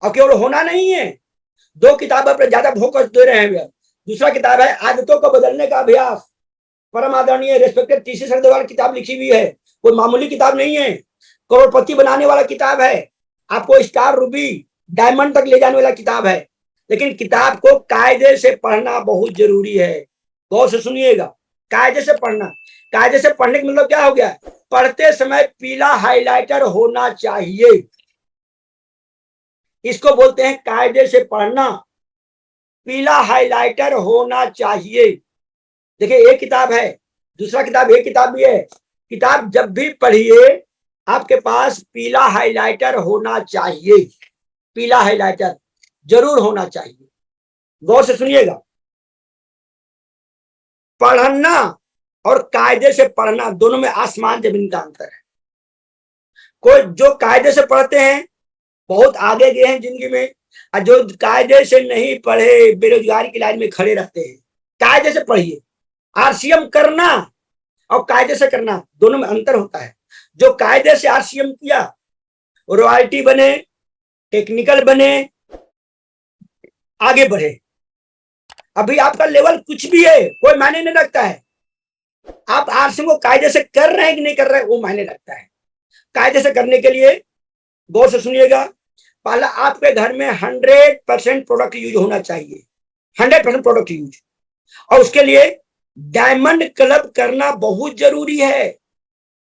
और केवल होना नहीं है, 2 किताबों पर ज्यादा फोकस दे रहे हैं। दूसरा किताब है आदतों को बदलने का अभ्यास, परम आदरणीय रेस्पेक्टेड टीसी सर द्वारा किताब लिखी हुई है, कोई मामूली किताब नहीं है, करोड़पति बनाने वाला किताब है, आपको स्टार रूबी डायमंड तक ले जाने वाला किताब है। लेकिन किताब को कायदे से पढ़ना बहुत जरूरी है, गौर से सुनिएगा, कायदे से पढ़ना। कायदे से पढ़ने का मतलब क्या हो गया, पढ़ते समय पीला हाइलाइटर होना चाहिए, इसको बोलते हैं कायदे से पढ़ना, पीला हाइलाइटर होना चाहिए। देखिए एक किताब है, दूसरा किताब, एक किताब भी है। किताब जब भी पढ़िए आपके पास पीला हाइलाइटर होना चाहिए, पीला हाइलाइटर जरूर होना चाहिए। गौर से सुनिएगा, पढ़ना और कायदे से पढ़ना दोनों में आसमान जमीन का अंतर है। कोई जो कायदे से पढ़ते हैं बहुत आगे गए हैं जिंदगी में, और जो कायदे से नहीं पढ़े बेरोजगारी की लाइन में खड़े रहते हैं। कायदे से पढ़िए, आरसीएम करना और कायदे से करना दोनों में अंतर होता है। जो कायदे से आरसीएम किया रॉयल्टी बने, टेक्निकल बने, आगे बढ़े। अभी आपका लेवल कुछ भी है कोई मायने नहीं रखता है, आप आरसीएम को कायदे से कर रहे हैं कि नहीं कर रहे हैं वो मायने रखता है। कायदे से करने के लिए गौर से सुनिएगा, पहला आपके घर में 100% प्रोडक्ट यूज होना चाहिए, 100% प्रोडक्ट यूज। और उसके लिए डायमंड क्लब करना बहुत जरूरी है,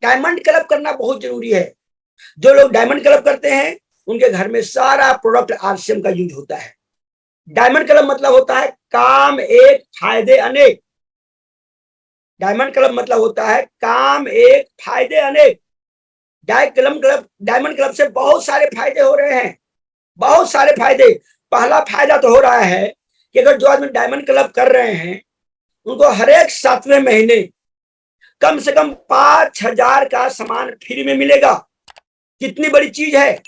डायमंड क्लब करना बहुत जरूरी है। जो लोग डायमंड क्लब करते हैं उनके घर में सारा प्रोडक्ट आरसीएम का यूज होता है। डायमंड क्लब मतलब होता है काम एक फायदे अनेक, डायमंड क्लब मतलब होता है काम एक फायदे अनेक। डायमंड क्लब से बहुत सारे फायदे हो रहे हैं, बहुत सारे फायदे। पहला फायदा तो हो रहा है कि अगर जो आदमी डायमंड क्लब कर रहे हैं उनको हर एक 7वें महीने कम से कम 5000 का सामान फ्री में मिलेगा। कितनी बड़ी चीज है।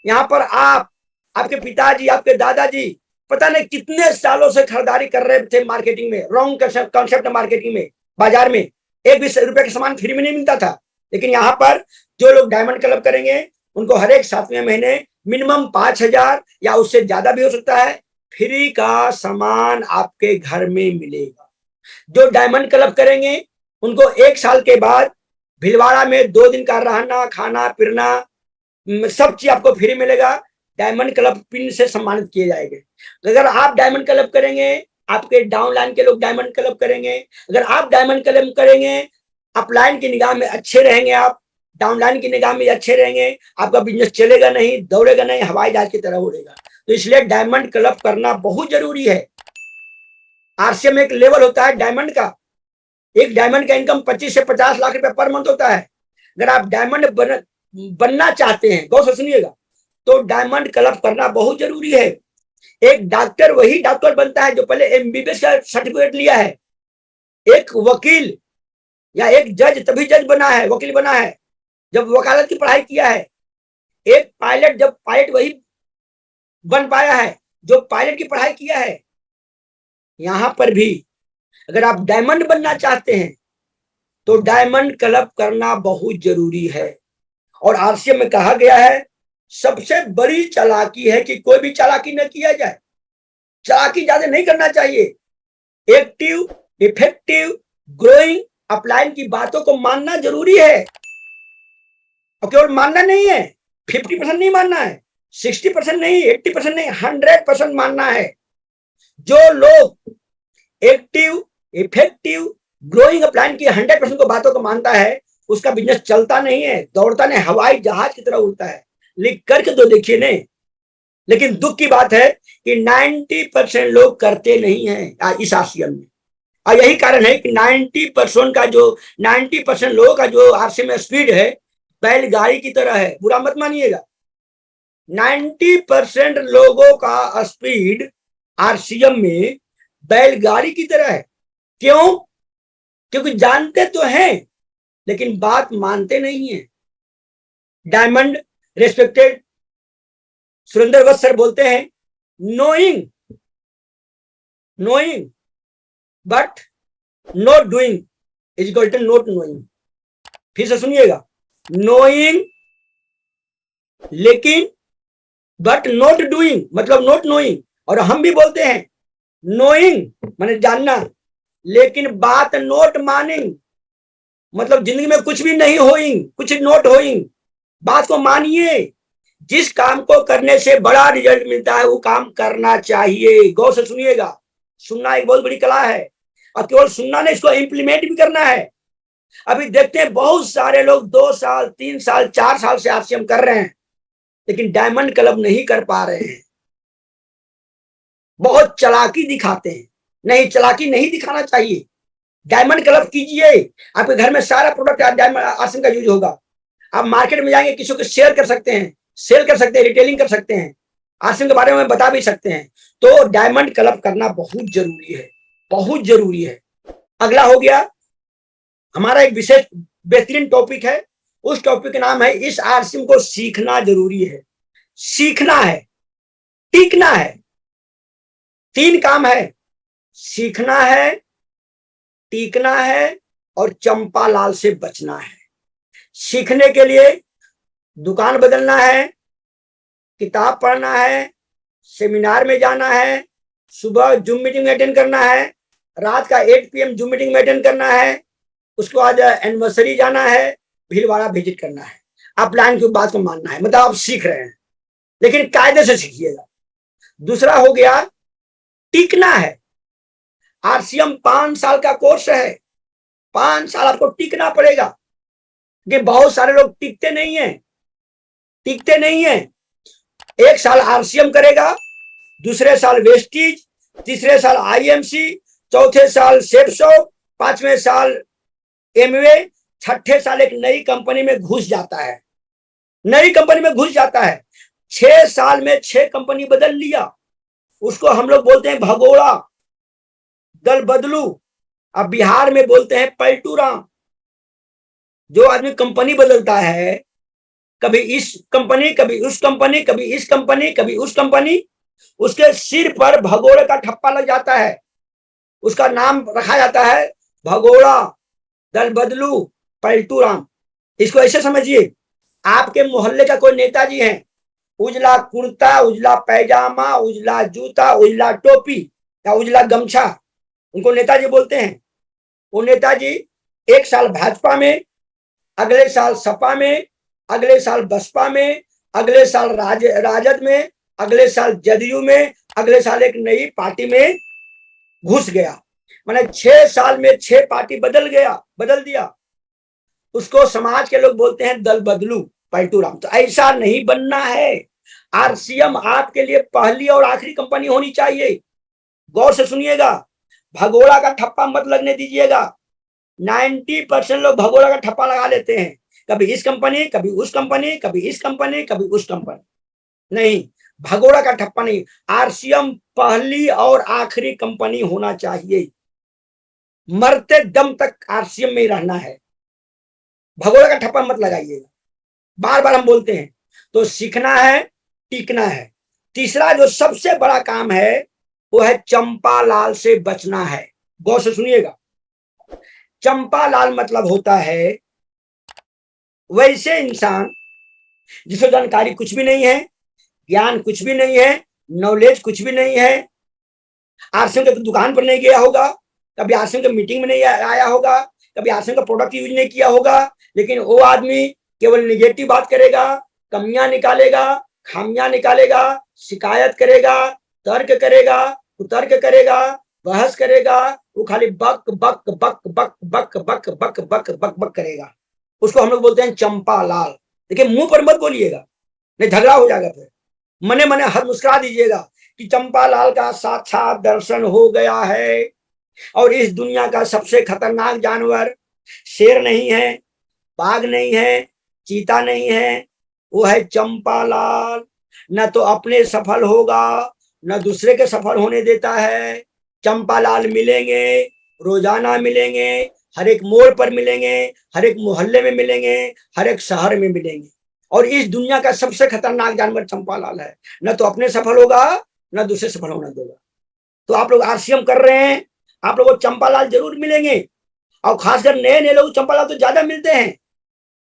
यहाँ पर आप, आपके पिताजी, आपके दादाजी पता नहीं कितने सालों से खरीदारी कर रहे थे मार्केटिंग में, रॉन्ग कॉन्सेप्ट मार्केटिंग में, बाजार में 1-20 रुपए का सामान फ्री में नहीं मिलता था। लेकिन यहाँ पर जो लोग डायमंड क्लब करेंगे उनको हर एक 7वें महीने मिनिमम 5000 या उससे ज्यादा भी हो सकता है फ्री का सामान आपके घर में मिलेगा। जो डायमंड क्लब करेंगे उनको 1 साल के बाद भिलवाड़ा में 2 दिन का रहना, खाना, फिरना, सब चीज आपको फ्री मिलेगा। डायमंड क्लब पिन से सम्मानित किए जाएंगे। अगर आप डायमंड क्लब करेंगे, आपके डाउनलाइन के लोग डायमंड क्लब करेंगे। अगर आप डायमंड क्लब करेंगे, अपलाइन की निगाह में अच्छे रहेंगे, आप डाउनलाइन की निगाह में अच्छे रहेंगे, आपका बिजनेस चलेगा नहीं, दौड़ेगा नहीं, हवाई जहाज की तरह उड़ेगा। तो इसलिए डायमंड क्लब करना बहुत जरूरी है। आरसीएम में एक लेवल होता है डायमंड का। एक डायमंड का इनकम 25 से 50 लाख रुपए पर मंथ होता है। अगर आप डायमंड बनना चाहते हैं, गौर से सुनिएगा, तो डायमंड क्लब करना बहुत जरूरी है। एक डॉक्टर वही डॉक्टर बनता है जो पहले एमबीबीएस का सर्टिफिकेट लिया है। एक वकील या एक जज तभी जज बना है, वकील बना है, जब वकालत की पढ़ाई किया है। एक पायलट जब पायलट वही बन पाया है जो पायलट की पढ़ाई किया है। यहां पर भी अगर आप डायमंड बनना चाहते हैं तो डायमंड क्लब करना बहुत जरूरी है। और आरसीएम में कहा गया है सबसे बड़ी चालाकी है कि कोई भी चालाकी न किया जाए। चालाकी ज्यादा नहीं करना चाहिए। एक्टिव, इफेक्टिव, ग्रोइंग अपलाइन की बातों को मानना जरूरी है। और केवल मानना नहीं है, 50% नहीं मानना है, 60% नहीं, 80% नहीं, 100% मानना है। जो लोग एक्टिव, इफेक्टिव, ग्रोइंग अपलाइन की 100% को बातों को मानता है, उसका बिजनेस चलता नहीं है, दौड़ता नहीं, हवाई जहाज की तरह उड़ता है। लिख करके तो देखिए नहीं। लेकिन दुख की बात है कि 90% लोग करते नहीं है इस आरसीएम में। और यही कारण है कि 90% लोगों का जो आरसीएम में स्पीड है बैलगाड़ी की तरह है। बुरा मत मानिएगा, 90% लोगों का स्पीड आरसीएम में बैलगाड़ी की तरह है। क्यों? क्योंकि जानते तो हैं लेकिन बात मानते नहीं है। Diamond respected Surendra Vats sir बोलते हैं knowing but not doing is equal to not knowing. फिर से सुनिएगा, नोइंग लेकिन बट नॉट डूइंग मतलब नॉट नोइंग। और हम भी बोलते हैं नोइंग माने जानना, लेकिन बात नोट मानिंग मतलब जिंदगी में कुछ भी नहीं होइंग, कुछ नोट होइंग। बात को मानिए। जिस काम को करने से बड़ा रिजल्ट मिलता है वो काम करना चाहिए। गौर से सुनिएगा, सुनना एक बहुत बड़ी कला है। और केवल सुनना नहीं, इसको इंप्लीमेंट भी करना है। अभी देखते हैं बहुत सारे लोग 2 साल 3 साल 4 साल से आरसीएम कर रहे हैं लेकिन डायमंड क्लब नहीं कर पा रहे हैं। बहुत चालाकी दिखाते हैं। नहीं, चालाकी नहीं दिखाना चाहिए। डायमंड क्लब कीजिए। आपके घर में सारा प्रोडक्ट डायमंड आरसीएम का यूज होगा। आप मार्केट में जाएंगे, किसी को शेयर कर सकते हैं, सेल कर सकते हैं, रिटेलिंग कर सकते हैं, आरसीएम के बारे में बता भी सकते हैं। तो डायमंड क्लब करना बहुत जरूरी है, बहुत जरूरी है। अगला हो गया हमारा एक विशेष बेहतरीन टॉपिक है। उस टॉपिक का नाम है इस आरसीएम को सीखना जरूरी है। सीखना है, टीकना है। 3 काम है, सीखना है, टीकना है और चंपालाल से बचना है। सीखने के लिए दुकान बदलना है, किताब पढ़ना है, सेमिनार में जाना है, सुबह जूम मीटिंग अटेंड करना है, रात का 8 PM जूम मीटिंग में अटेंड करना है, उसके बाद एनिवर्सरी जाना है, भीलवाड़ा विजिट करना है। आप प्लान की बात को मानना है, मतलब आप सीख रहे हैं लेकिन कायदे से सीखिएगा। दूसरा हो गया टिकना है। आरसीएम 5 साल का कोर्स है, 5 साल आपको टिकना पड़ेगा। कि बहुत सारे लोग टिकते नहीं है। 1 साल आरसीएम करेगा, दूसरे साल वेस्टीज, तीसरे साल आईएमसी, चौथे साल सेप्सो, 5वें साल एमवे, 6ठे साल एक नई कंपनी में घुस जाता है। 6 साल में 6 कंपनी बदल लिया। उसको हम लोग बोलते हैं भगोड़ा, दल बदलू। अब बिहार में बोलते हैं पलटू राम। जो आदमी कंपनी बदलता है, कभी इस कंपनी, कभी उस कंपनी, कभी इस कंपनी, कभी उस कंपनी, उसके सिर पर भगोड़े का ठप्पा लग जाता है। उसका नाम रखा जाता है भगोड़ा, दल बदलू, पलटू राम। इसको ऐसे समझिए, आपके मोहल्ले का कोई नेताजी है, उजला कुर्ता, उजला पैजामा, उजला जूता, उजला टोपी या उजला गमछा, उनको नेताजी बोलते हैं। वो नेताजी 1 साल भाजपा में, अगले साल सपा में, अगले साल बसपा में, अगले साल राजद में, अगले साल जदयू में, अगले साल एक नई पार्टी में घुस गया। माने 6 साल में 6 पार्टी बदल दिया। उसको समाज के लोग बोलते हैं दल बदलू, पलटू राम। तो ऐसा नहीं बनना है। आरसीएम आपके लिए पहली और आखिरी कंपनी होनी चाहिए। गौर से सुनिएगा, भगोड़ा का ठप्पा मत लगने दीजिएगा। 90% लोग भगोड़ा का ठप्पा लगा लेते हैं, कभी इस कंपनी, कभी उस कंपनी, कभी इस कंपनी, कभी उस कंपनी। नहीं, भगोड़ा का ठप्पा नहीं, आरसीएम पहली और आखिरी कंपनी होना चाहिए। मरते दम तक आरसीएम में ही रहना है, भगोड़ा का ठप्पा मत लगाइएगा। बार बार हम बोलते हैं। तो सीखना है, टीकना है। तीसरा जो सबसे बड़ा काम है वो है चंपालाल से बचना है। गौर से सुनिएगा, चंपालाल मतलब होता है वैसे इंसान जिसको जानकारी कुछ भी नहीं है, ज्ञान कुछ भी नहीं है, नॉलेज कुछ भी नहीं है, आरसीएम के दुकान पर नहीं गया होगा, कभी आरसीएम के मीटिंग में नहीं आया होगा, कभी आरसीएम का प्रोडक्ट यूज नहीं किया होगा, लेकिन वो आदमी केवल निगेटिव बात करेगा, कमियां निकालेगा, खामियां निकालेगा, शिकायत करेगा, तर्क करेगा, कुतर्क करेगा, बहस करेगा, वो खाली बक बक बक बक बक बक बक बक बक बक करेगा। उसको हम लोग बोलते हैं चंपालाल। देखिए, मुंह पर मत बोलिएगा, नहीं झगड़ा हो जाएगा, फिर मने मने हर मुस्कुरा दीजिएगा कि चंपालाल का साक्षात दर्शन हो गया है और इस दुनिया का सबसे खतरनाक जानवर शेर नहीं है, बाघ नहीं है, चीता नहीं है, वो है चंपालाल। न तो अपने सफल होगा, न दूसरे के सफल होने देता है। चंपालाल मिलेंगे, रोजाना मिलेंगे, हर एक मोड़ पर मिलेंगे, हर एक मोहल्ले में मिलेंगे, हर एक शहर में मिलेंगे। और इस दुनिया का सबसे खतरनाक जानवर चंपालाल है। न तो अपने सफल होगा, न दूसरे सफल होने देगा। तो आप लोग आरसीएम कर रहे हैं, आप लोगों को चंपालाल जरूर मिलेंगे, और खासकर नए नए लोग चंपालाल तो ज्यादा मिलते हैं।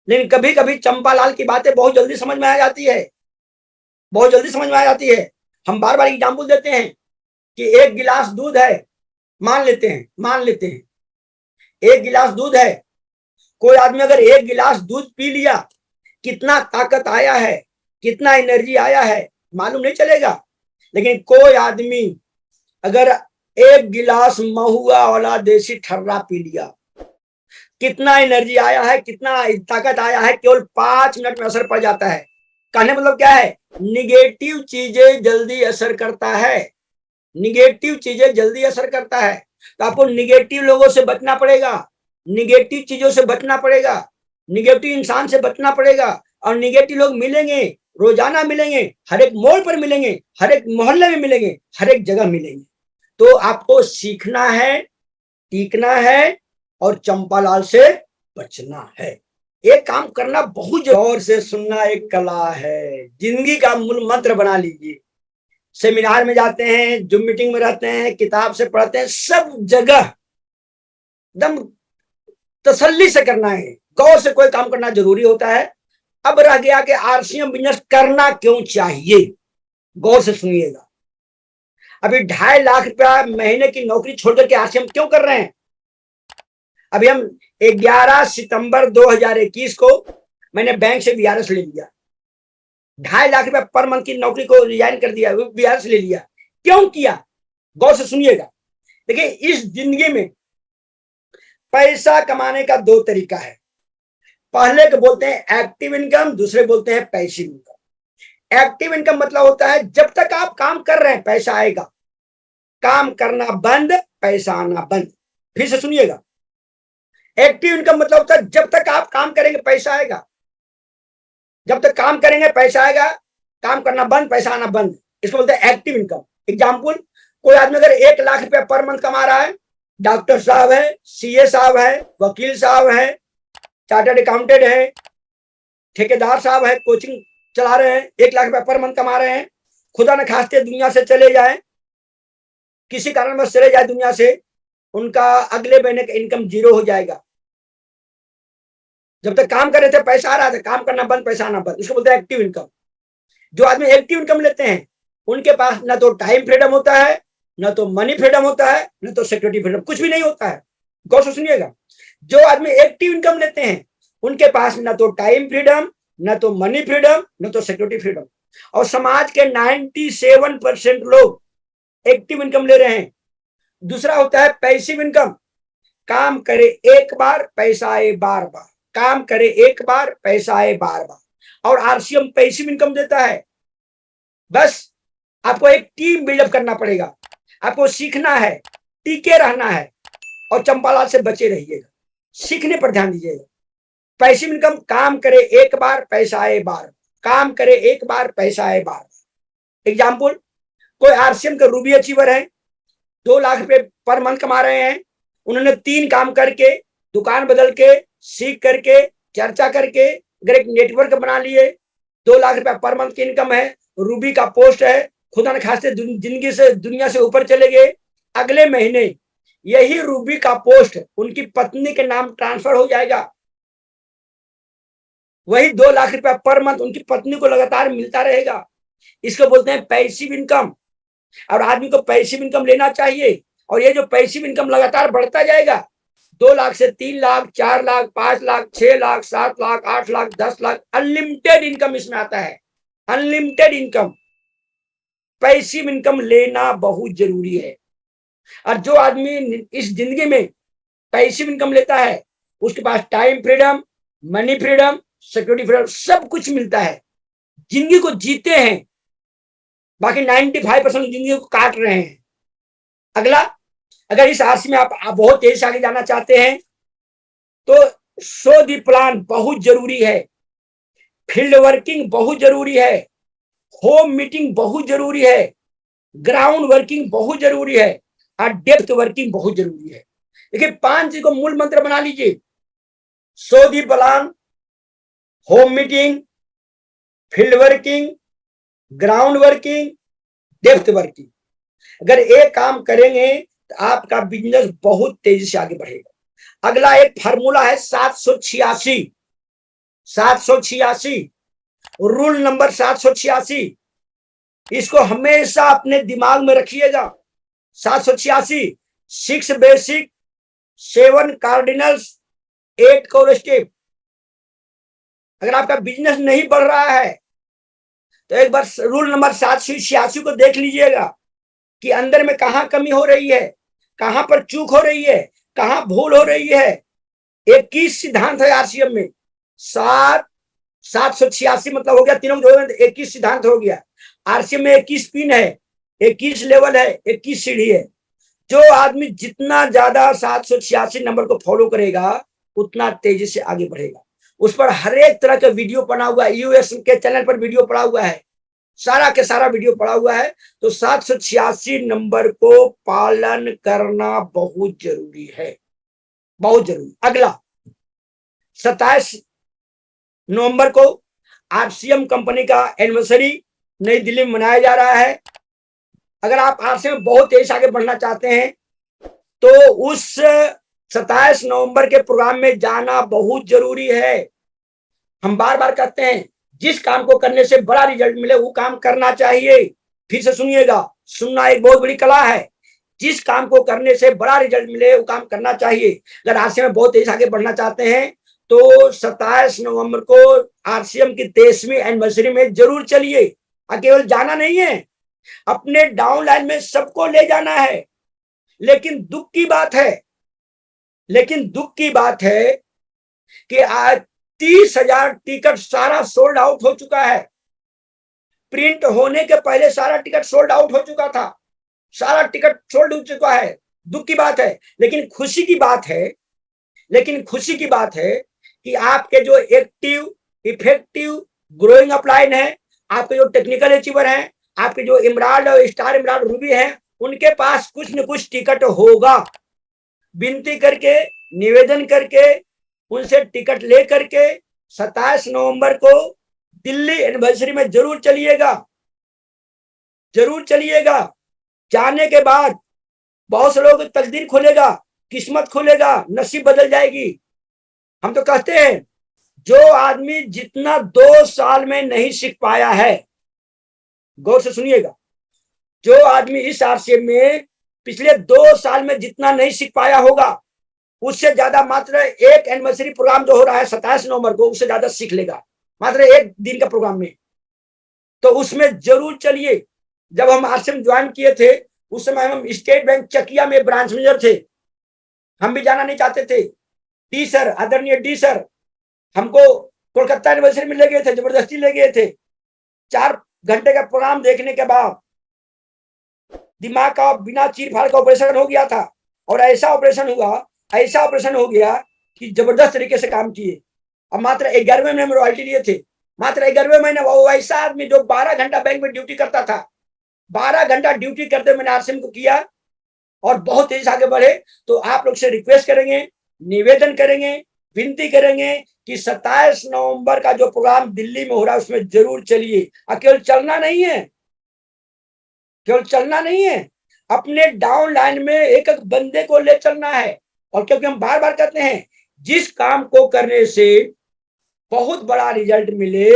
लेकिन कभी कभी चंपालाल की बातें बहुत जल्दी समझ में आ जाती है, बहुत जल्दी समझ में आ जाती है। हम बार बार एग्जाम्पल देते हैं कि एक गिलास दूध है, मान लेते हैं एक गिलास दूध है। कोई आदमी अगर एक गिलास दूध पी लिया, कितना ताकत आया है, कितना एनर्जी आया है मालूम नहीं चलेगा। लेकिन कोई आदमी अगर एक गिलास महुआ वाला देसी ठर्रा पी लिया, कितना एनर्जी आया है, कितना ताकत आया है, केवल 5 मिनट में असर पड़ जाता है। कहने मतलब क्या है, निगेटिव चीजें जल्दी असर करता है, निगेटिव चीजें जल्दी असर करता है। तो आपको निगेटिव लोगों से बचना पड़ेगा, निगेटिव चीजों से बचना पड़ेगा, निगेटिव इंसान से बचना पड़ेगा। और निगेटिव लोग मिलेंगे, रोजाना मिलेंगे, हर एक मोड़ पर मिलेंगे, हर एक मोहल्ले में मिलेंगे, हर एक जगह मिलेंगे। तो आपको सीखना है, टीकना है और चंपालाल से बचना है। एक काम करना बहुत जोर से सुनना एक कला है, जिंदगी का मूल मंत्र बना लीजिए। सेमिनार में जाते हैं, जो मीटिंग में रहते हैं, किताब से पढ़ते हैं, सब जगह एकदम तसल्ली से करना है, गौर से कोई काम करना जरूरी होता है। अब रह गया कि आरसीएम बिजनेस करना क्यों चाहिए, गौर से सुनिएगा। अभी 2.5 लाख रुपया महीने की नौकरी छोड़कर के आरसीएम क्यों कर रहे हैं? अभी हम 11 सितंबर 2021 को मैंने बैंक से वीआरएस ले लिया, 2.5 लाख रुपया पर मंथ की नौकरी को रिजाइन कर दिया, वीआरएस ले लिया। क्यों किया? गौर से सुनिएगा। देखिए, इस जिंदगी में पैसा कमाने का 2 तरीका है। पहले को बोलते हैं एक्टिव इनकम, दूसरे बोलते हैं पैसिव इनकम। एक्टिव इनकम मतलब होता है जब तक आप काम कर रहे हैं पैसा आएगा, काम करना बंद पैसा आना बंद। फिर से सुनिएगा, एक्टिव इनकम मतलब होता है जब तक आप काम करेंगे पैसा आएगा, जब तक काम करेंगे पैसा आएगा, काम करना बंद पैसा आना बंद, इसको बोलते हैं एक्टिव इनकम। एग्जाम्पल, कोई आदमी अगर 1 लाख रुपया पर मंथ कमा रहा है, डॉक्टर साहब है, सीए साहब है, वकील साहब है, चार्टर्ड अकाउंटेंट है, ठेकेदार साहब है, कोचिंग चला रहे हैं, 1 लाख रुपया पर मंथ कमा रहे हैं। खुदा न खास्ते दुनिया से चले जाए, किसी कारणवश चले जाए दुनिया से, उनका अगले महीने का इनकम 0 हो जाएगा। जब तक काम कर रहे थे पैसा आ रहा था, काम करना बंद पैसा आना बंद, इसको बोलते हैं एक्टिव इनकम। जो आदमी एक्टिव इनकम लेते हैं उनके पास ना तो टाइम फ्रीडम होता है, ना तो मनी फ्रीडम होता है, ना तो सिक्योरिटी फ्रीडम, कुछ भी नहीं होता है। गौर से सुनिएगा, जो आदमी एक्टिव इनकम लेते हैं उनके पास ना तो टाइम फ्रीडम, ना तो मनी फ्रीडम, ना तो सिक्योरिटी फ्रीडम। और समाज के 97% लोग एक्टिव इनकम ले रहे हैं। दूसरा होता है पैसिव इनकम, काम करे एक बार पैसा आए बार बार, काम करे एक बार पैसा आए बार बार। और आरसीएम पैसिव इनकम देता है। बस आपको एक टीम बिल्डअप करना पड़ेगा, आपको सीखना है, टीके रहना है और चंपालाल से बचे रहिएगा, सीखने पर ध्यान दीजिएगा। पैसिव इनकम, काम करे एक बार पैसा आए बार, काम करे एक बार पैसा आए बार। एग्जाम्पल, कोई आरसीएम के रूबी अचीवर है, 2 लाख रुपए पर मंथ कमा रहे हैं, उन्होंने 3 काम करके, दुकान बदल के, सीख करके, चर्चा करके, अगर एक नेटवर्क बना लिए, 2 लाख रुपया पर मंथ की इनकम है, रूबी का पोस्ट है, खुदा न खास्ते जिंदगी से, दुनिया से ऊपर चले गए। अगले महीने यही रूबी का पोस्ट उनकी पत्नी के नाम ट्रांसफर हो जाएगा, वही 2 लाख रुपया पर मंथ उनकी पत्नी को लगातार मिलता रहेगा। इसको बोलते हैं पैसिव इनकम। और आदमी को पैसिव इनकम लेना चाहिए, और ये जो पैसिव इनकम लगातार बढ़ता जाएगा, 2 लाख से 3 लाख, 4 लाख, 5 लाख, 6 लाख, 7 लाख, 8 लाख, 10 लाख, अनलिमिटेड इनकम इसमें आता है, अनलिमिटेड इनकम। पैसिव इनकम लेना बहुत जरूरी है। और जो आदमी इस जिंदगी में पैसिव इनकम लेता है, उसके पास time freedom, money freedom, security freedom, सब कुछ मिलता है, जिंदगी को जीते हैं। बाकी 95% जिंदगी को काट रहे हैं। अगला, अगर इस आरसी में आप बहुत तेज से आगे जाना चाहते हैं तो शो दी प्लान बहुत जरूरी है, फील्ड वर्किंग बहुत जरूरी है, होम मीटिंग बहुत जरूरी है, ग्राउंड वर्किंग बहुत जरूरी है, और डेप्थ वर्किंग बहुत जरूरी है। देखिए 5 चीज को मूल मंत्र बना लीजिए, show the plan, home meeting, field working, ground working, depth working. अगर एक काम करेंगे तो आपका बिजनेस बहुत तेजी से आगे बढ़ेगा। अगला एक फार्मूला है 786, 786, रूल नंबर 786, इसको हमेशा अपने दिमाग में रखिएगा। 786, 6 बेसिक, 7 कार्डिनल्स, 8 कोर स्टेप। अगर आपका बिजनेस नहीं बढ़ रहा है तो एक बार रूल नंबर 786 को देख लीजिएगा कि अंदर में कहां कमी हो रही है, कहां पर चूक हो रही है, कहां भूल हो रही है। 21 सिद्धांत है आरसीएम में, 786 मतलब हो गया, तीनों 21 सिद्धांत हो गया। आरसीएम में 21 पिन है, 21 लेवल है, 21 सीढ़ी है। जो आदमी जितना ज्यादा 786 नंबर को फॉलो करेगा उतना तेजी से आगे बढ़ेगा। उस पर हर एक तरह का वीडियो बना हुआ है, यूएस के चैनल पर वीडियो पड़ा हुआ है, सारा के सारा वीडियो पड़ा हुआ है। तो 786 नंबर को पालन करना बहुत जरूरी है, बहुत जरूरी। अगला 27 नवंबर को आरसीएम कंपनी का एनिवर्सरी नई दिल्ली में मनाया जा रहा है। अगर आप आरसीएम में बहुत तेज आगे बढ़ना चाहते हैं तो उस 27 नवंबर के प्रोग्राम में जाना बहुत जरूरी है। हम बार बार कहते हैं जिस काम को करने से बड़ा रिजल्ट मिले वो काम करना चाहिए। फिर से सुनिएगा, सुनना एक बहुत बड़ी कला है। जिस काम को करने से बड़ा रिजल्ट मिले वो काम करना चाहिए। अगर आरसीएम में बहुत तेज आगे बढ़ना चाहते हैं तो 27 नवंबर को आरसीएम की 23वीं एनिवर्सरी में जरूर चलिए। केवल जाना नहीं है, अपने डाउन लाइन में सबको ले जाना है। लेकिन दुख की बात है कि आज 30,000 टिकट सारा सोल्ड आउट हो चुका है। प्रिंट होने के पहले सारा टिकट सोल्ड आउट हो चुका था, सारा टिकट सोल्ड हो चुका है। दुख की बात है, लेकिन खुशी की बात है कि आपके जो एक्टिव, इफेक्टिव, ग्रोइंग अपलाइन है, आपके जो टेक्निकल अचीवर हैं, आपके जो इमराल्ड और स्टार इमराल्ड रूबी हैं, उनके पास कुछ न कुछ टिकट होगा। विनती करके, निवेदन करके, उनसे टिकट ले करके 27 नवंबर को दिल्ली एनिवर्सरी में जरूर चलिएगा। जाने के बाद बहुत से लोग तकदीर खुलेगा, किस्मत खुलेगा, नसीब बदल जाएगी। हम तो कहते हैं जो आदमी जितना 2 साल में नहीं सीख पाया है, गौर से सुनिएगा, जो आदमी इस आरसीएम में पिछले 2 साल में जितना नहीं सीख पाया होगा, उससे ज्यादा मात्र एक एनिवर्सरी प्रोग्राम जो हो रहा है 27 नवंबर को, उससे ज्यादा सीख लेगा मात्र एक दिन का प्रोग्राम में। तो उसमें जरूर चलिए। जब हम आरसीएम ज्वाइन किए थे उस समय हम स्टेट बैंक चकिया में ब्रांच मैनेजर थे, हम भी जाना नहीं चाहते थे। डी सर, आदरणीय डी सर हमको कोलकाता एनिवर्सरी में ले गए थे, जबरदस्ती ले गए थे। घंटे का प्रोग्राम देखने के बाद दिमाग का बिना चीर फाड़ का ऑपरेशन हो गया था, और ऐसा ऑपरेशन हो गया कि जबरदस्त तरीके से काम किए। अब मात्र 11वें महीने में रॉयल्टी लिए थे, मात्र 11वें महीने। वो ऐसा आदमी जो 12 घंटा बैंक में ड्यूटी करता था, 12 घंटा ड्यूटी करते मैंने आरसीएम को किया और बहुत तेजी से आगे बढ़े। तो आप लोग से रिक्वेस्ट करेंगे, निवेदन करेंगे, विनती करेंगे कि 27 नवंबर का जो प्रोग्राम दिल्ली में हो रहा है उसमें जरूर चलिए। केवल चलना नहीं है, केवल चलना नहीं है, अपने डाउन लाइन में एक एक बंदे को ले चलना है। और क्योंकि हम बार बार कहते हैं जिस काम को करने से बहुत बड़ा रिजल्ट मिले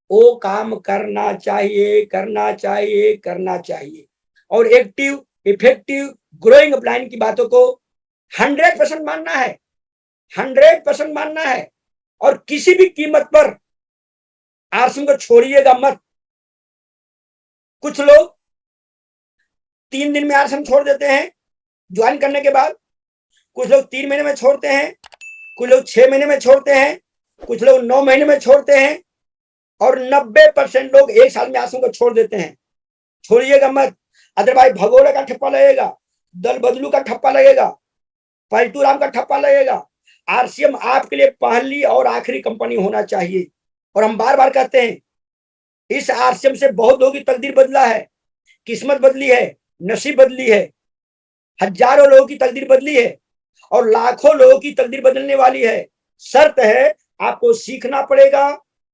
वो काम करना चाहिए, करना चाहिए, करना चाहिए। और एक्टिव, इफेक्टिव, ग्रोइंग अपलाइन की बातों को 100% मानना है, 100% मानना है। और किसी भी कीमत पर आरसीएम को छोड़िएगा मत। कुछ लोग 3 दिन में आरसीएम छोड़ देते हैं ज्वाइन करने के बाद, कुछ लोग 3 महीने में छोड़ते हैं, कुछ लोग 6 महीने में छोड़ते हैं, कुछ लोग 9 महीने में छोड़ते हैं, और 90% लोग 1 साल में आरसीएम को छोड़ देते हैं। छोड़िएगा मत, अदरवाइज भगोड़े का ठप्पा लगेगा, दल बदलू का ठप्पा लगेगा, पलटू राम का ठप्पा लगेगा। आरसीएम आपके लिए पहली और आखिरी कंपनी होना चाहिए। और हम बार बार कहते हैं इस आरसीएम से बहुत लोगों की तकदीर बदला है, किस्मत बदली है, नसीब बदली है, हजारों लोगों की तकदीर बदली है और लाखों लोगों की तकदीर बदलने वाली है। शर्त है आपको सीखना पड़ेगा,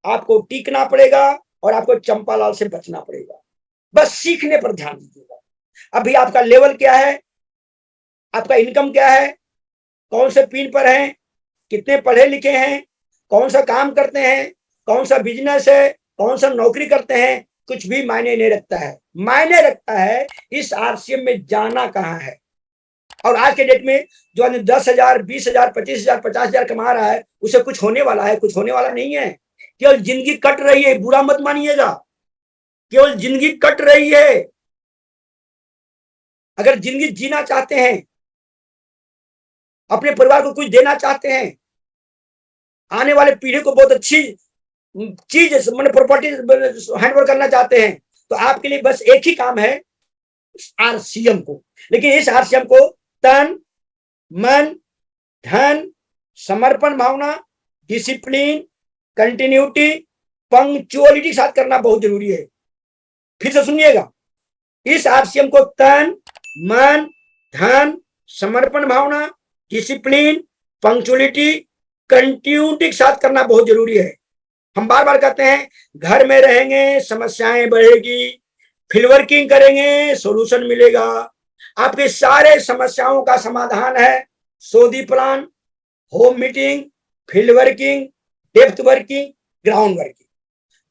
आपको टीकना पड़ेगा और आपको चंपालाल से बचना पड़ेगा। बस सीखने पर ध्यान दीजिएगा। अभी आपका लेवल क्या है, आपका इनकम क्या है, कौन से पिन पर हैं, कितने पढ़े लिखे हैं, कौन सा काम करते हैं, कौन सा बिजनेस है, कौन सा नौकरी करते हैं, कुछ भी मायने नहीं रखता है। मायने रखता है इस आरसीएम में जाना कहाँ है। और आज के डेट में जो 10,000, 20,000, 25,000, 50,000 कमा रहा है उसे कुछ होने वाला है? कुछ होने वाला नहीं है। केवल जिंदगी कट रही है, बुरा मत मानिएगा, केवल जिंदगी कट रही है। अगर जिंदगी जीना चाहते हैं, अपने परिवार को कुछ देना चाहते हैं, आने वाले पीढ़ी को बहुत अच्छी चीज मैंने प्रॉपर्टी हैंडओवर करना चाहते हैं, तो आपके लिए बस एक ही काम है आरसीएम को। लेकिन इस आरसीएम को तन, मन, धन, समर्पण भावना, डिसिप्लिन, कंटिन्यूटी, पंक्चुअलिटी के साथ करना बहुत जरूरी है। फिर से सुनिएगा, इस आरसीएम को तन, मन, धन, समर्पण भावना, डिसिप्लिन, पंक्चुअलिटी, कंटिन्यूटी के साथ करना बहुत जरूरी है। हम बार बार कहते हैं घर में रहेंगे समस्याएं बढ़ेगी, फील्ड वर्किंग करेंगे सोल्यूशन मिलेगा। आपके सारे समस्याओं का समाधान है सोदी plan, home meeting, field working, depth working, ground working.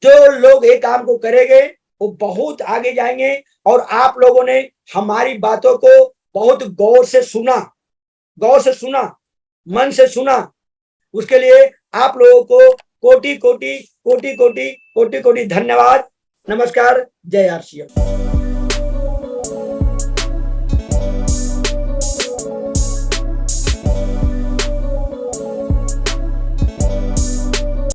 जो लोग एक काम को करेंगे वो बहुत आगे जाएंगे। और आप लोगों ने हमारी बातों को बहुत गौर से सुना, मन से सुना, उसके लिए आप लोगों को कोटि कोटि धन्यवाद। नमस्कार, जय आरसीएम।